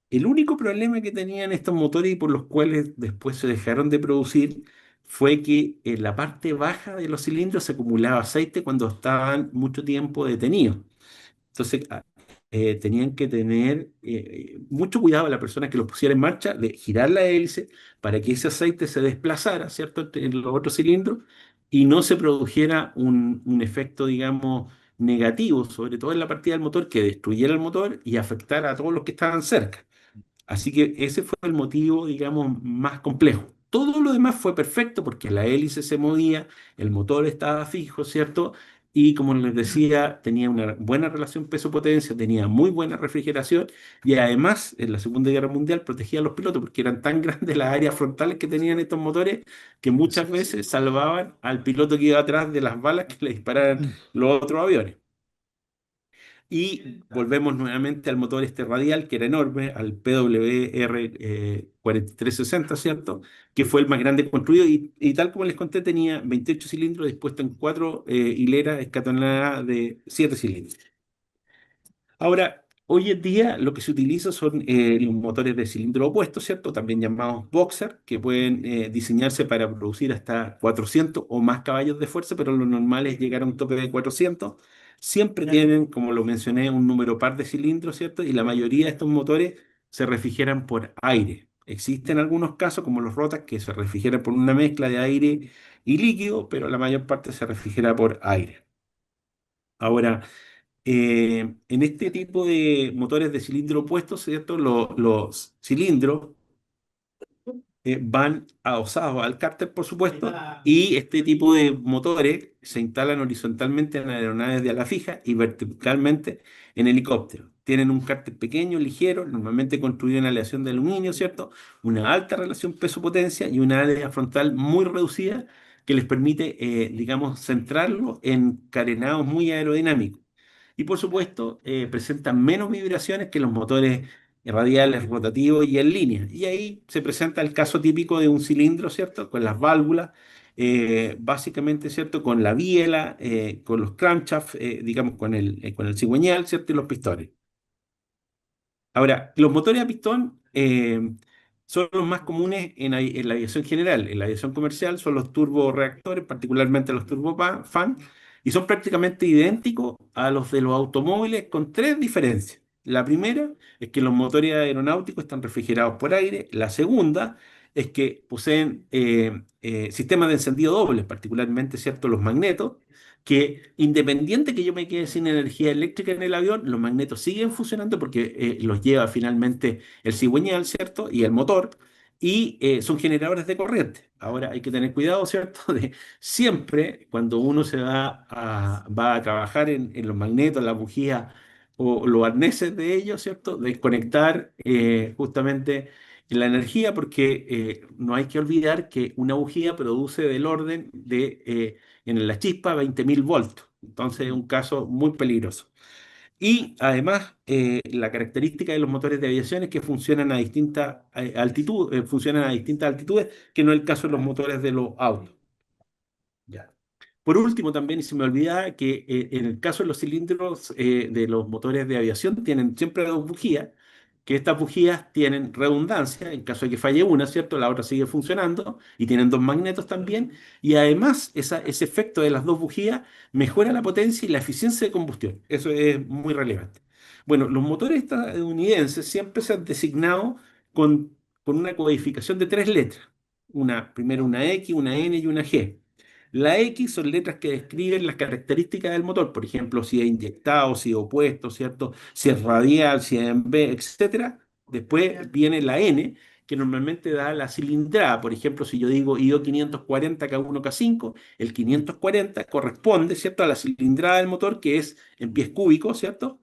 el único problema que tenían estos motores y por los cuales después se dejaron de producir fue que en la parte baja de los cilindros se acumulaba aceite cuando estaban mucho tiempo detenidos. Entonces, tenían que tener mucho cuidado a la persona que los pusiera en marcha de girar la hélice para que ese aceite se desplazara, ¿cierto?, en los otros cilindros y no se produjera un efecto, digamos, negativo, sobre todo en la partida del motor, que destruyera el motor y afectara a todos los que estaban cerca. Así que ese fue el motivo, digamos, más complejo. Todo lo demás fue perfecto porque la hélice se movía, el motor estaba fijo, ¿cierto? Y como les decía, tenía una buena relación peso-potencia, tenía muy buena refrigeración y además en la Segunda Guerra Mundial protegía a los pilotos porque eran tan grandes las áreas frontales que tenían estos motores que muchas veces salvaban al piloto que iba atrás de las balas que le dispararan los otros aviones. Y volvemos nuevamente al motor este radial, que era enorme, al PWR 4360, ¿cierto? Que fue el más grande construido y tal como les conté, tenía 28 cilindros dispuestos en cuatro hileras escalonadas de 7 cilindros. Ahora, hoy en día lo que se utiliza son los motores de cilindro opuesto, ¿cierto? También llamados boxer, que pueden diseñarse para producir hasta 400 o más caballos de fuerza, pero lo normal es llegar a un tope de 400. Siempre tienen, como lo mencioné, un número par de cilindros, ¿cierto? Y la mayoría de estos motores se refrigeran por aire. Existen algunos casos, como los Rotax, que se refrigeran por una mezcla de aire y líquido, pero la mayor parte se refrigera por aire. Ahora, en este tipo de motores de cilindro opuesto, ¿cierto? Los cilindros van adosados al cárter, por supuesto, y este tipo de motores se instalan horizontalmente en aeronaves de ala fija y verticalmente en helicópteros. Tienen un cárter pequeño, ligero, normalmente construido en aleación de aluminio, ¿cierto? Una alta relación peso-potencia y una área frontal muy reducida que les permite, digamos, centrarlo en carenados muy aerodinámicos. Y por supuesto, presentan menos vibraciones que los motores radiales, rotativos y en línea. Y ahí se presenta el caso típico de un cilindro, ¿cierto? Con las válvulas, básicamente, ¿cierto? Con la biela, con los crankshafts, digamos, con el cigüeñal, ¿cierto? Y los pistones. Ahora, los motores a pistón son los más comunes en la aviación general. En la aviación comercial son los turborreactores, particularmente los turbofan, y son prácticamente idénticos a los de los automóviles con tres diferencias. La primera es que los motores aeronáuticos están refrigerados por aire. La segunda es que poseen sistemas de encendido dobles, particularmente, ¿cierto? Los magnetos, que independiente que yo me quede sin energía eléctrica en el avión, los magnetos siguen funcionando porque los lleva finalmente el cigüeñal, ¿cierto? Y el motor, y son generadores de corriente. Ahora hay que tener cuidado, ¿cierto? De siempre cuando uno va a trabajar en los magnetos, la bujía o los arneses de ellos, ¿cierto? Desconectar justamente la energía, porque no hay que olvidar que una bujía produce del orden de, en la chispa, 20.000 voltios. Entonces es un caso muy peligroso. Y además, la característica de los motores de aviación es que funcionan a distintas altitudes, funcionan a distintas altitudes, que no es el caso de los motores de los autos. Ya. Por último, también, y se me olvidaba, que en el caso de los cilindros de los motores de aviación tienen siempre dos bujías, que estas bujías tienen redundancia, en caso de que falle una, ¿cierto? La otra sigue funcionando, y tienen dos magnetos también, y además ese efecto de las dos bujías mejora la potencia y la eficiencia de combustión. Eso es muy relevante. Bueno, los motores estadounidenses siempre se han designado con, con una codificación de tres letras. Primero una X, una N y una G. La X son letras que describen las características del motor, por ejemplo, si es inyectado, si es opuesto, ¿cierto? Si es radial, si es en V, etcétera. Después viene la N, que normalmente da la cilindrada. Por ejemplo, si yo digo IO 540 K1 K5, el 540 corresponde, ¿cierto?, a la cilindrada del motor, que es en pies cúbicos, ¿cierto?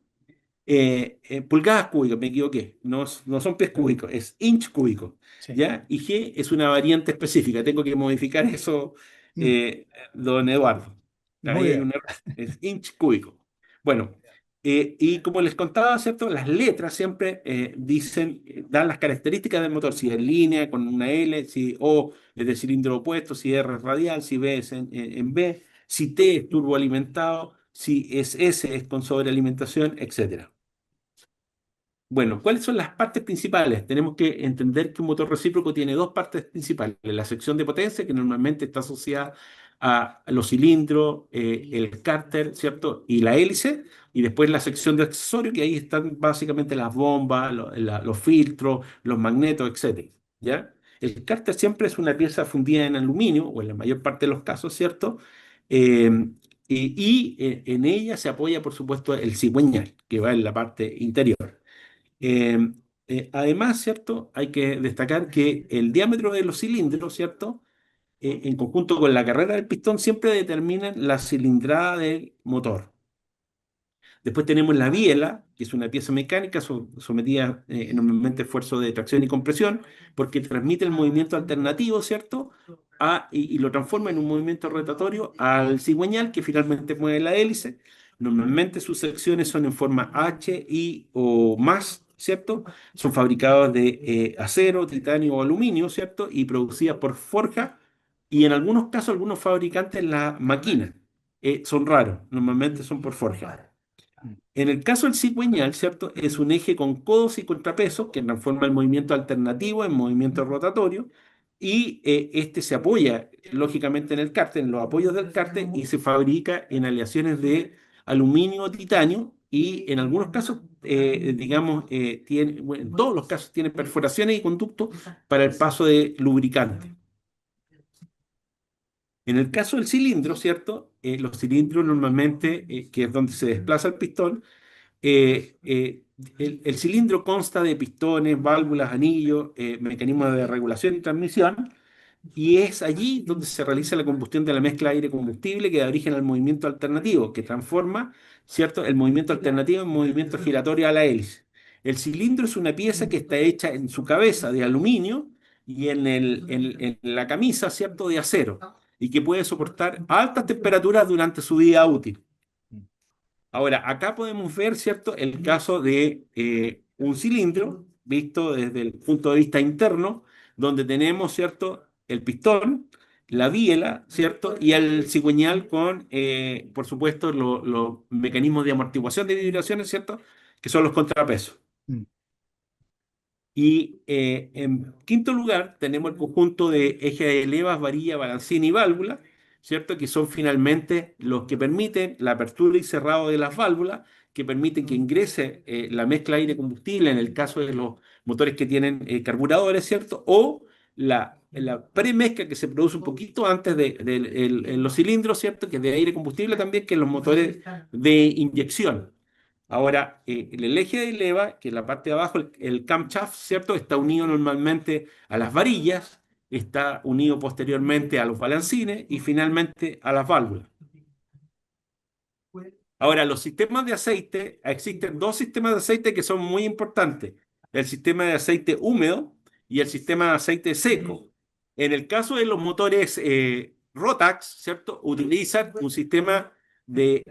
Pulgadas cúbicas, me equivoqué, no son pies cúbicos, es inch cúbico, Sí. ¿ya? Y G es una variante específica, tengo que modificar eso, Mm, don Eduardo. Muy Ahí hay bien. un error, es inch cúbico. Bueno, y como les contaba, ¿cierto? Las letras siempre dicen, dan las características del motor, si es línea con una L, si O es de cilindro opuesto, si R es radial, si B es en B, si T es turboalimentado, si es S es con sobrealimentación, etcétera. Bueno, ¿cuáles son las partes principales? Tenemos que entender que un motor recíproco tiene dos partes principales. La sección de potencia, que normalmente está asociada a los cilindros, el cárter, ¿cierto? Y la hélice. Y después la sección de accesorios, que ahí están básicamente las bombas, los filtros, los magnetos, etcétera. ¿Ya? El cárter siempre es una pieza fundida en aluminio, o en la mayor parte de los casos, ¿cierto? Eh, en ella se apoya, por supuesto, el cigüeñal, que va en la parte interior. Eh, Además, ¿cierto? Hay que destacar que el diámetro de los cilindros, ¿cierto? En conjunto con la carrera del pistón, siempre determinan la cilindrada del motor. Después tenemos la biela, que es una pieza mecánica sometida normalmente a esfuerzo de tracción y compresión, porque transmite el movimiento alternativo, ¿cierto? Y lo transforma en un movimiento rotatorio al cigüeñal, que finalmente mueve la hélice. Normalmente sus secciones son en forma H, I o más, ¿cierto? Son fabricadas de acero, titanio o aluminio, ¿cierto? Y producidas por forja, y en algunos casos algunos fabricantes la maquinan. Son raros, normalmente son por forja. En el caso del cigüeñal, ¿cierto? Es un eje con codos y contrapesos que transforma el movimiento alternativo en movimiento rotatorio, y este se apoya lógicamente en el cárter, en los apoyos del cárter, y se fabrica en aleaciones de aluminio o titanio, y en algunos casos, digamos, bueno, en todos los casos tiene perforaciones y conductos para el paso de lubricante. En el caso del cilindro, ¿cierto? Los cilindros normalmente, que es donde se desplaza el pistón, el cilindro consta de pistones, válvulas, anillos, mecanismos de regulación y transmisión, y es allí donde se realiza la combustión de la mezcla aire-combustible, que da origen al movimiento alternativo, que transforma, ¿cierto?, el movimiento alternativo en movimiento giratorio a la hélice. El cilindro es una pieza que está hecha en su cabeza de aluminio y en la camisa, ¿cierto?, de acero, y que puede soportar altas temperaturas durante su vida útil. Ahora, acá podemos ver, ¿cierto?, el caso de un cilindro visto desde el punto de vista interno, donde tenemos, ¿cierto?, el pistón, la biela, ¿cierto?, y el cigüeñal con, por supuesto, los mecanismos de amortiguación de vibraciones, ¿cierto?, que son los contrapesos. Mm, Y en quinto lugar, tenemos el conjunto de eje de levas, varilla, balancín y válvula, ¿cierto? Que son finalmente los que permiten la apertura y cerrado de las válvulas, que permiten que ingrese la mezcla aire-combustible en el caso de los motores que tienen carburadores, ¿cierto? O la premezcla que se produce un poquito antes en los cilindros, ¿cierto? Que es de aire combustible también, que en los motores de inyección. Ahora, el eje de leva, que es la parte de abajo, el camshaft, ¿cierto? Está unido normalmente a las varillas, está unido posteriormente a los balancines y finalmente a las válvulas. Ahora, los sistemas de aceite, existen dos sistemas de aceite que son muy importantes. El sistema de aceite húmedo y el sistema de aceite seco. En el caso de los motores Rotax, ¿cierto? Utilizan un sistema de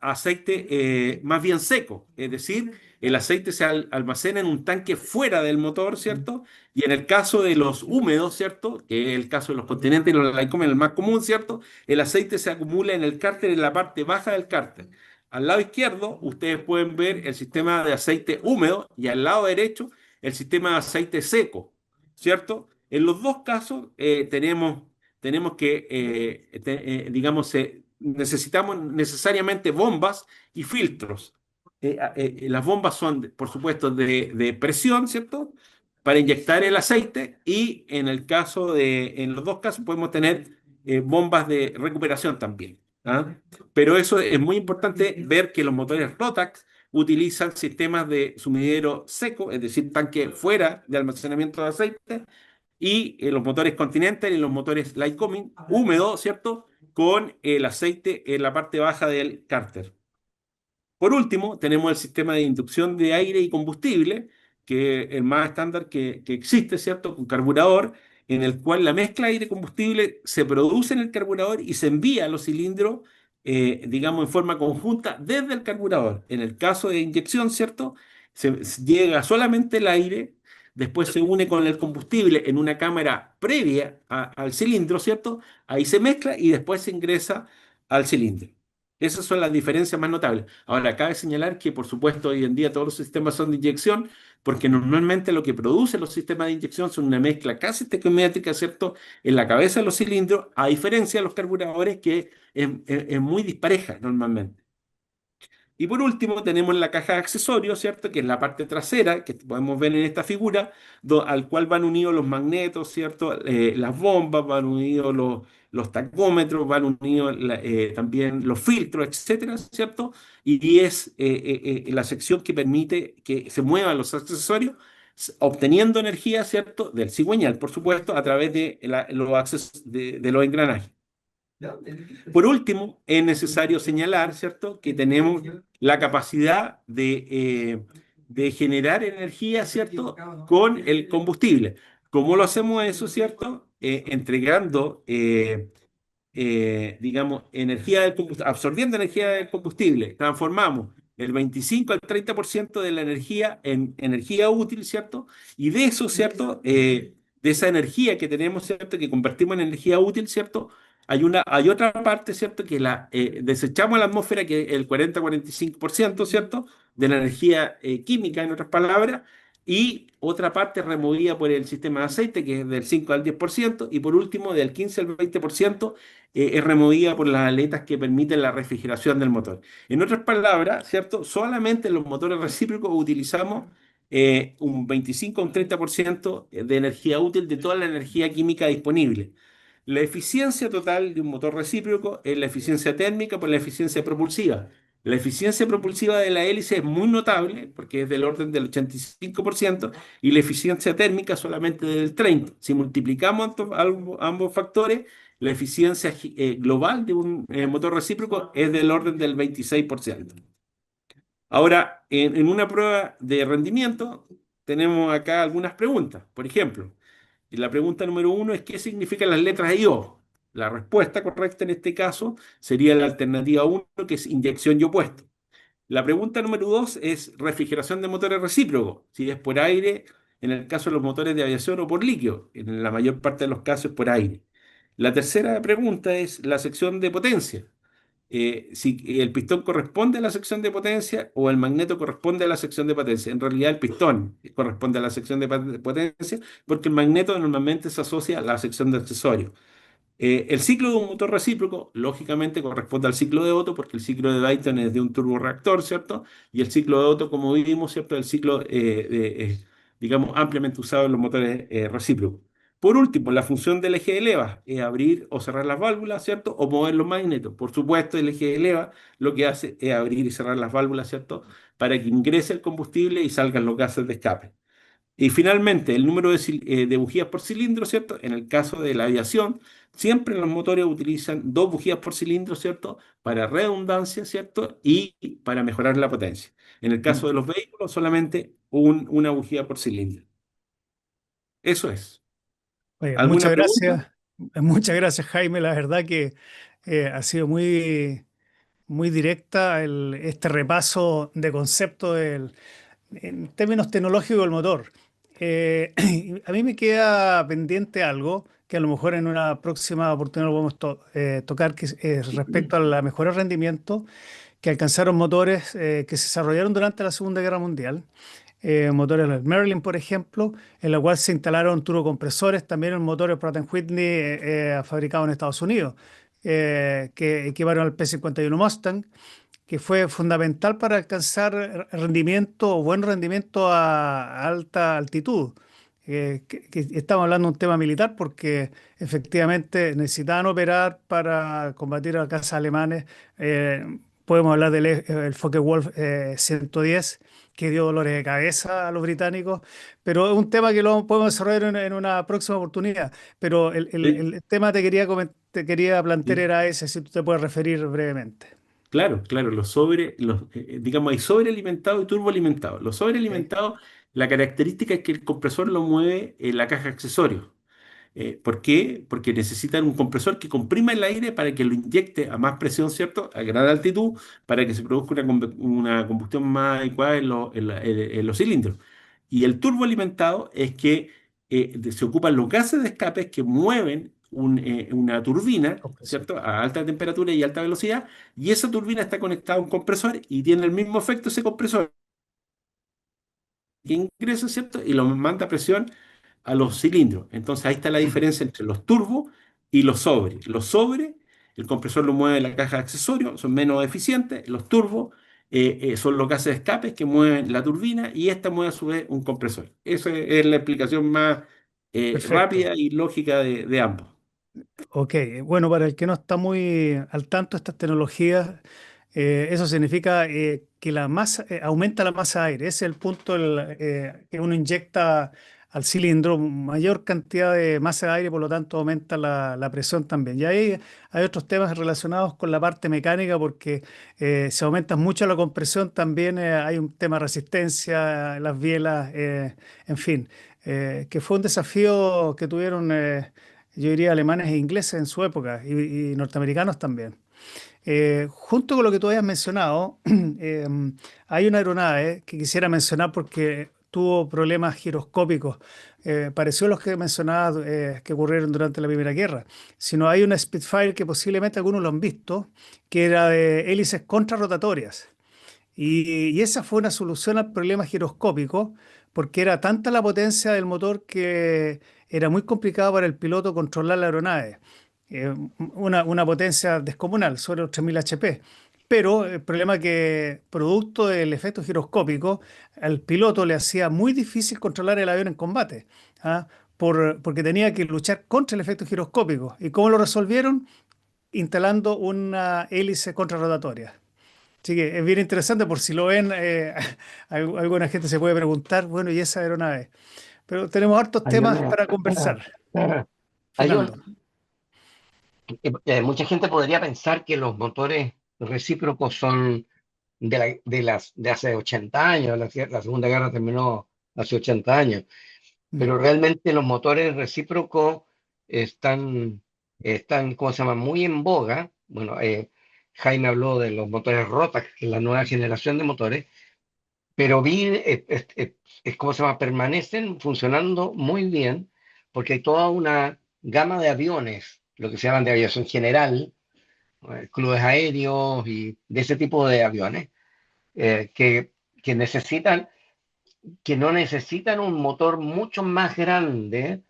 aceite más bien seco. Es decir, el aceite se almacena en un tanque fuera del motor, ¿cierto? Y en el caso de los húmedos, ¿cierto? Que es el caso de los Continental y los Lycoming, el más común, ¿cierto? El aceite se acumula en el cárter, en la parte baja del cárter. Al lado izquierdo, ustedes pueden ver el sistema de aceite húmedo y al lado derecho, el sistema de aceite seco, ¿cierto? En los dos casos tenemos que, digamos, necesitamos necesariamente bombas y filtros. Las bombas son, por supuesto, de presión, ¿cierto? Para inyectar el aceite y en los dos casos podemos tener bombas de recuperación también. ¿Ah? Pero eso es muy importante ver que los motores Rotax utilizan sistemas de sumidero seco, es decir, tanque fuera de almacenamiento de aceite, y los motores Continental y los motores Lycoming húmedo, ¿cierto? Con el aceite en la parte baja del cárter. Por último, tenemos el sistema de inducción de aire y combustible, que es el más estándar que existe, ¿cierto? Con carburador, en el cual la mezcla de aire-combustible se produce en el carburador y se envía a los cilindros, digamos, en forma conjunta desde el carburador. En el caso de inyección, ¿cierto? Llega solamente el aire, después se une con el combustible en una cámara previa al cilindro, ¿cierto? Ahí se mezcla y después se ingresa al cilindro. Esas son las diferencias más notables. Ahora, cabe señalar que, por supuesto, hoy en día todos los sistemas son de inyección, porque normalmente lo que producen los sistemas de inyección son una mezcla casi estequiométrica, ¿cierto?, en la cabeza de los cilindros, a diferencia de los carburadores, que es muy dispareja normalmente. Y por último, tenemos la caja de accesorios, ¿cierto? Que es la parte trasera, que podemos ver en esta figura, al cual van unidos los magnetos, ¿cierto? Las bombas, van unidos los tacómetros, van unidos también los filtros, etcétera, ¿cierto? Y es la sección que permite que se muevan los accesorios, obteniendo energía, ¿cierto? Del cigüeñal, por supuesto, a través de de los engranajes. Por último, es necesario señalar, ¿cierto?, que tenemos la capacidad de generar energía, ¿cierto?, con el combustible. ¿Cómo lo hacemos eso, ¿cierto? Entregando, digamos, absorbiendo energía del combustible. Transformamos el 25 al 30% de la energía en energía útil, ¿cierto? Y de eso, ¿cierto? De esa energía que tenemos, ¿cierto? Que convertimos en energía útil, ¿cierto? Hay otra parte, ¿cierto? Que la desechamos a la atmósfera, que es el 40-45%, ¿cierto? De la energía química, en otras palabras, y otra parte removida por el sistema de aceite, que es del 5 al 10%, y por último, del 15 al 20% es removida por las aletas que permiten la refrigeración del motor. En otras palabras, ¿cierto? Solamente en los motores recíprocos utilizamos un 25 o un 30% de energía útil de toda la energía química disponible. La eficiencia total de un motor recíproco es la eficiencia térmica por la eficiencia propulsiva. La eficiencia propulsiva de la hélice es muy notable porque es del orden del 85% y la eficiencia térmica solamente del 30%. Si multiplicamos ambos factores, la eficiencia global de un motor recíproco es del orden del 26%. Ahora, en una prueba de rendimiento, tenemos acá algunas preguntas. Por ejemplo, y la pregunta número 1 es: ¿qué significan las letras I/O? La respuesta correcta en este caso sería la alternativa 1, que es inyección y opuesto. La pregunta número 2 es refrigeración de motores recíprocos, si es por aire, en el caso de los motores de aviación, o por líquido, en la mayor parte de los casos es por aire. La tercera pregunta es la sección de potencia. Si el pistón corresponde a la sección de potencia o el magneto corresponde a la sección de potencia. En realidad el pistón corresponde a la sección de potencia, porque el magneto normalmente se asocia a la sección de accesorios. El ciclo de un motor recíproco, lógicamente, corresponde al ciclo de Otto, porque el ciclo de Dayton es de un turborreactor, ¿cierto? Y el ciclo de Otto, como vimos, ¿cierto? El ciclo, digamos, ampliamente usado en los motores recíprocos. Por último, la función del eje de leva es abrir o cerrar las válvulas, ¿cierto? O mover los magnetos. Por supuesto, el eje de leva lo que hace es abrir y cerrar las válvulas, ¿cierto? Para que ingrese el combustible y salgan los gases de escape. Y finalmente, el número de bujías por cilindro, ¿cierto? En el caso de la aviación, siempre los motores utilizan dos bujías por cilindro, ¿cierto? Para redundancia, ¿cierto? Y para mejorar la potencia. En el caso Mm. de los vehículos, solamente una bujía por cilindro. Eso es. Oye, ¿Alguna pregunta? muchas gracias, Jaime. La verdad que ha sido muy directa este repaso de concepto en términos tecnológicos del motor. A mí me queda pendiente algo que a lo mejor en una próxima oportunidad lo podemos tocar, que es respecto a la mejora de rendimiento que alcanzaron motores que se desarrollaron durante la Segunda Guerra Mundial. Motores del Merlin, por ejemplo, en la cual se instalaron turbocompresores, también en motores Pratt Whitney fabricados en Estados Unidos, que equiparon al P-51 Mustang, que fue fundamental para alcanzar rendimiento o buen rendimiento a alta altitud. Que estamos hablando de un tema militar porque efectivamente necesitaban operar para combatir a los cazas alemanes. Podemos hablar el Focke-Wulf 110 que dio dolores de cabeza a los británicos, pero es un tema que lo podemos desarrollar en una próxima oportunidad. Pero Sí, el tema te quería plantear sí. era ese, si tú te puedes referir brevemente. Claro, claro, digamos, hay sobrealimentado y turboalimentado. Los Ok. sobrealimentados, la característica es que el compresor lo mueve en la caja de accesorios. ¿Por qué? Porque necesitan un compresor que comprima el aire para que lo inyecte a más presión, ¿cierto? A gran altitud, para que se produzca una combustión más adecuada en los cilindros. Y el turboalimentado es que se ocupan los gases de escape que mueven una turbina, Compresión. ¿cierto? A alta temperatura y alta velocidad, y esa turbina está conectada a un compresor y tiene el mismo efecto ese compresor que ingresa, ¿cierto? Y lo manda a presión a los cilindros. Entonces ahí está la diferencia entre los turbos y los sobre. Los sobre, el compresor lo mueve la caja de accesorios, son menos eficientes. Los turbos son los gases de escape que mueven la turbina y esta mueve a su vez un compresor. Esa es la explicación más Perfecto. rápida y lógica de ambos. Ok, bueno, para el que no está muy al tanto de estas tecnologías, eso significa que la masa, aumenta la masa de aire. Ese es el punto que uno inyecta al cilindro, mayor cantidad de masa de aire, por lo tanto aumenta la presión también. Y ahí hay otros temas relacionados con la parte mecánica, porque si aumenta mucho la compresión, también hay un tema de resistencia, las bielas, en fin, que fue un desafío que tuvieron. Yo diría alemanes e ingleses en su época y norteamericanos también. Junto con lo que tú habías mencionado, eh, hay una aeronave que quisiera mencionar porque tuvo problemas giroscópicos, parecido a los que mencionabas que ocurrieron durante la Primera Guerra, sino hay una Spitfire que posiblemente algunos lo han visto, que era de hélices contrarrotatorias. Y esa fue una solución al problema giroscópico, porque era tanta la potencia del motor que era muy complicado para el piloto controlar la aeronave. Una potencia descomunal, sobre los 3000 HP. Pero el problema es que, producto del efecto giroscópico, al piloto le hacía muy difícil controlar el avión en combate, ¿ah? Porque tenía que luchar contra el efecto giroscópico. ¿Y cómo lo resolvieron? Instalando una hélice contrarrotatoria. Así que es bien interesante por si lo ven, alguna gente se puede preguntar, bueno, ¿y esa aeronave? Pero tenemos hartos Hay temas una, para conversar, hay Fernando. mucha gente podría pensar que los motores recíprocos son de hace 80 años, la Segunda Guerra terminó hace 80 años, Mm. pero realmente los motores recíprocos están, ¿cómo se llama?, muy en boga. Bueno, Jaime habló de los motores Rotax, que es la nueva generación de motores, pero ¿cómo se llama?, permanecen funcionando muy bien porque hay toda una gama de aviones, lo que se llaman de aviación general, clubes aéreos y de ese tipo de aviones, eh, que, que necesitan, que no necesitan un motor mucho más grande,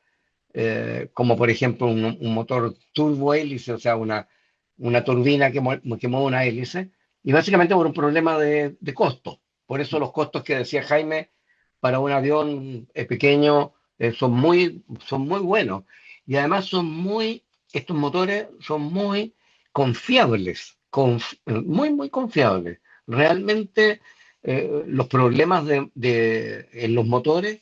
como por ejemplo un motor turbohélice, o sea, una turbina que mueve una hélice, y básicamente por un problema de costo. Por eso los costos que decía Jaime para un avión pequeño son muy buenos. Y además estos motores son muy confiables, muy confiables. Realmente los problemas en los motores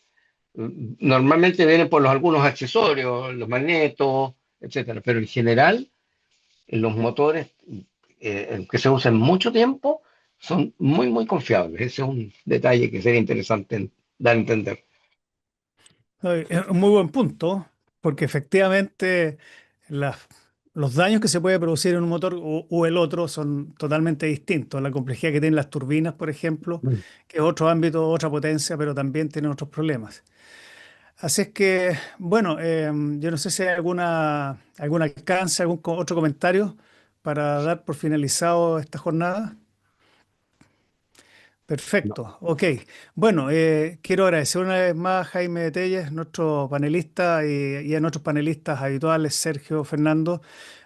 normalmente vienen por algunos accesorios, los magnetos, etcétera. Pero en general, los motores que se usan mucho tiempo son muy confiables. Ese es un detalle que sería interesante dar a entender. Es un muy buen punto, porque efectivamente las- los daños que se puede producir en un motor o el otro son totalmente distintos. La complejidad que tienen las turbinas, por ejemplo, Mm. que es otro ámbito, otra potencia, pero también tienen otros problemas. Así es que, bueno, yo no sé si hay algún alcance, otro comentario para dar por finalizado esta jornada. No. Perfecto, ok. Bueno, quiero agradecer una vez más a Jaime Telles, nuestro panelista, y a nuestros panelistas habituales, Sergio, Fernando,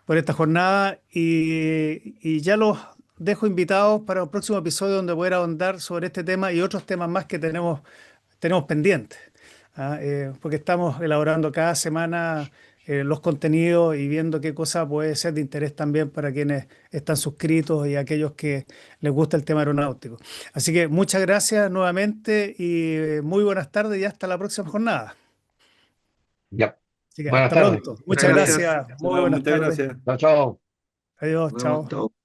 por esta jornada y ya los dejo invitados para un próximo episodio donde poder ahondar sobre este tema y otros temas más que tenemos pendientes. Porque estamos elaborando cada semana los contenidos y viendo qué cosa puede ser de interés también para quienes están suscritos y aquellos que les gusta el tema aeronáutico. Así que muchas gracias nuevamente y muy buenas tardes y hasta la próxima jornada. Ya. Así que Buenas hasta tardes. pronto. Muchas Muchas gracias. gracias. Muy Chao, buenas muchas tardes. gracias. Chao, chao. Adiós. Nos vemos. Chao. Chao.